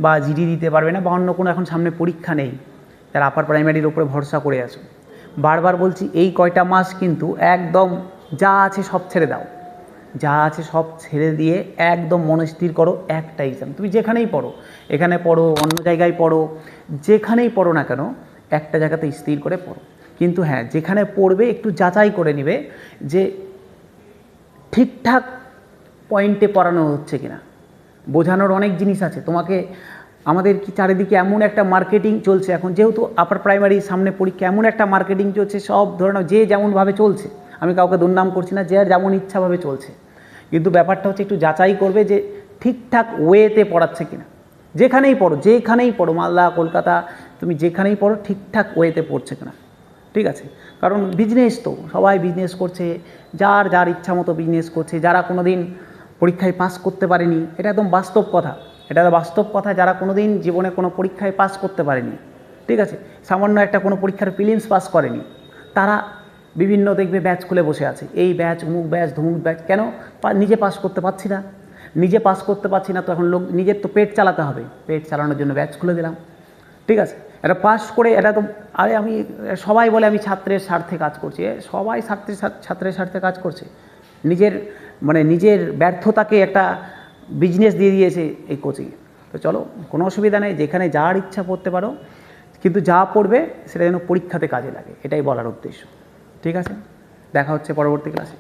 বা জিডি দিতে পারবে না, বা অন্য কোনো এখন সামনে পরীক্ষা নেই, যারা আপার প্রাইমারির উপরে ভরসা করে আছো, বারবার বলছি এই কয়টা মাস কিন্তু একদম যা আছে সব ছেড়ে দিয়ে একদম মনস্থির করো একটা এক্সাম। তুমি যেখানেই পড়ো, এখানে পড়ো, অন্য জায়গায় পড়ো, যেখানেই পড়ো না কেন, একটা জায়গাতে স্থির করে পড়ো। কিন্তু হ্যাঁ, যেখানে পড়বে একটু যাচাই করে নিবে যে ঠিকঠাক পয়েন্টে পড়ানো হচ্ছে কিনা। বোঝানোর অনেক জিনিস আছে তোমাকে, আমাদের কি চারিদিকে এমন একটা মার্কেটিং চলছে এখন, যেহেতু আপার প্রাইমারি সামনে পরীক্ষা, এমন একটা মার্কেটিং চলছে, সব ধরনের যে যেমনভাবে চলছে, আমি কাউকে দুর্নাম করছি না, যে যেমন ইচ্ছাভাবে চলছে, কিন্তু ব্যাপারটা হচ্ছে একটু যাচাই করবে যে ঠিকঠাক ওয়েতে পড়াচ্ছে কিনা। যেখানেই পড়ো, মালদা, কলকাতা, তুমি যেখানেই পড়ো ঠিকঠাক ওয়েতে পড়ছে কিনা। ঠিক আছে, কারণ বিজনেস তো, সবাই বিজনেস করছে, যার ইচ্ছা মতো বিজনেস করছে। যারা কোনো দিন পরীক্ষায় পাস করতে পারেনি, এটা একদম বাস্তব কথা, যারা কোনো দিন জীবনে কোনো পরীক্ষায় পাস করতে পারেনি, ঠিক আছে, সামান্য একটা কোনো পরীক্ষার প্রিলিমস পাস করেনি, তারা বিভিন্ন দেখবে ব্যাচ খুলে বসে আছে, এই ব্যাচ, অমুক ব্যাচ, ধমুক ব্যাচ। কেন? নিজে পাস করতে পারছি না, তো এখন নিজের তো পেট চালাতে হবে, পেট চালানোর জন্য ব্যাচ খুলে দিলাম। ঠিক আছে, এটা পাস করে, এটা তো সবাই বলে আমি ছাত্রের স্বার্থে কাজ করছি, সবাই ছাত্রের স্বার্থে কাজ করছে, নিজের ব্যর্থতাকে একটা বিজনেস দিয়ে দিয়েছে এই কোচিংয়ে। তো চলো, কোনো অসুবিধা নেই, যেখানে যার ইচ্ছা পড়তে পারো, কিন্তু যা পড়বে সেটা যেন পরীক্ষাতে কাজে লাগে, এটাই বলার উদ্দেশ্য। ঠিক আছে, দেখা হচ্ছে পরবর্তী ক্লাসে।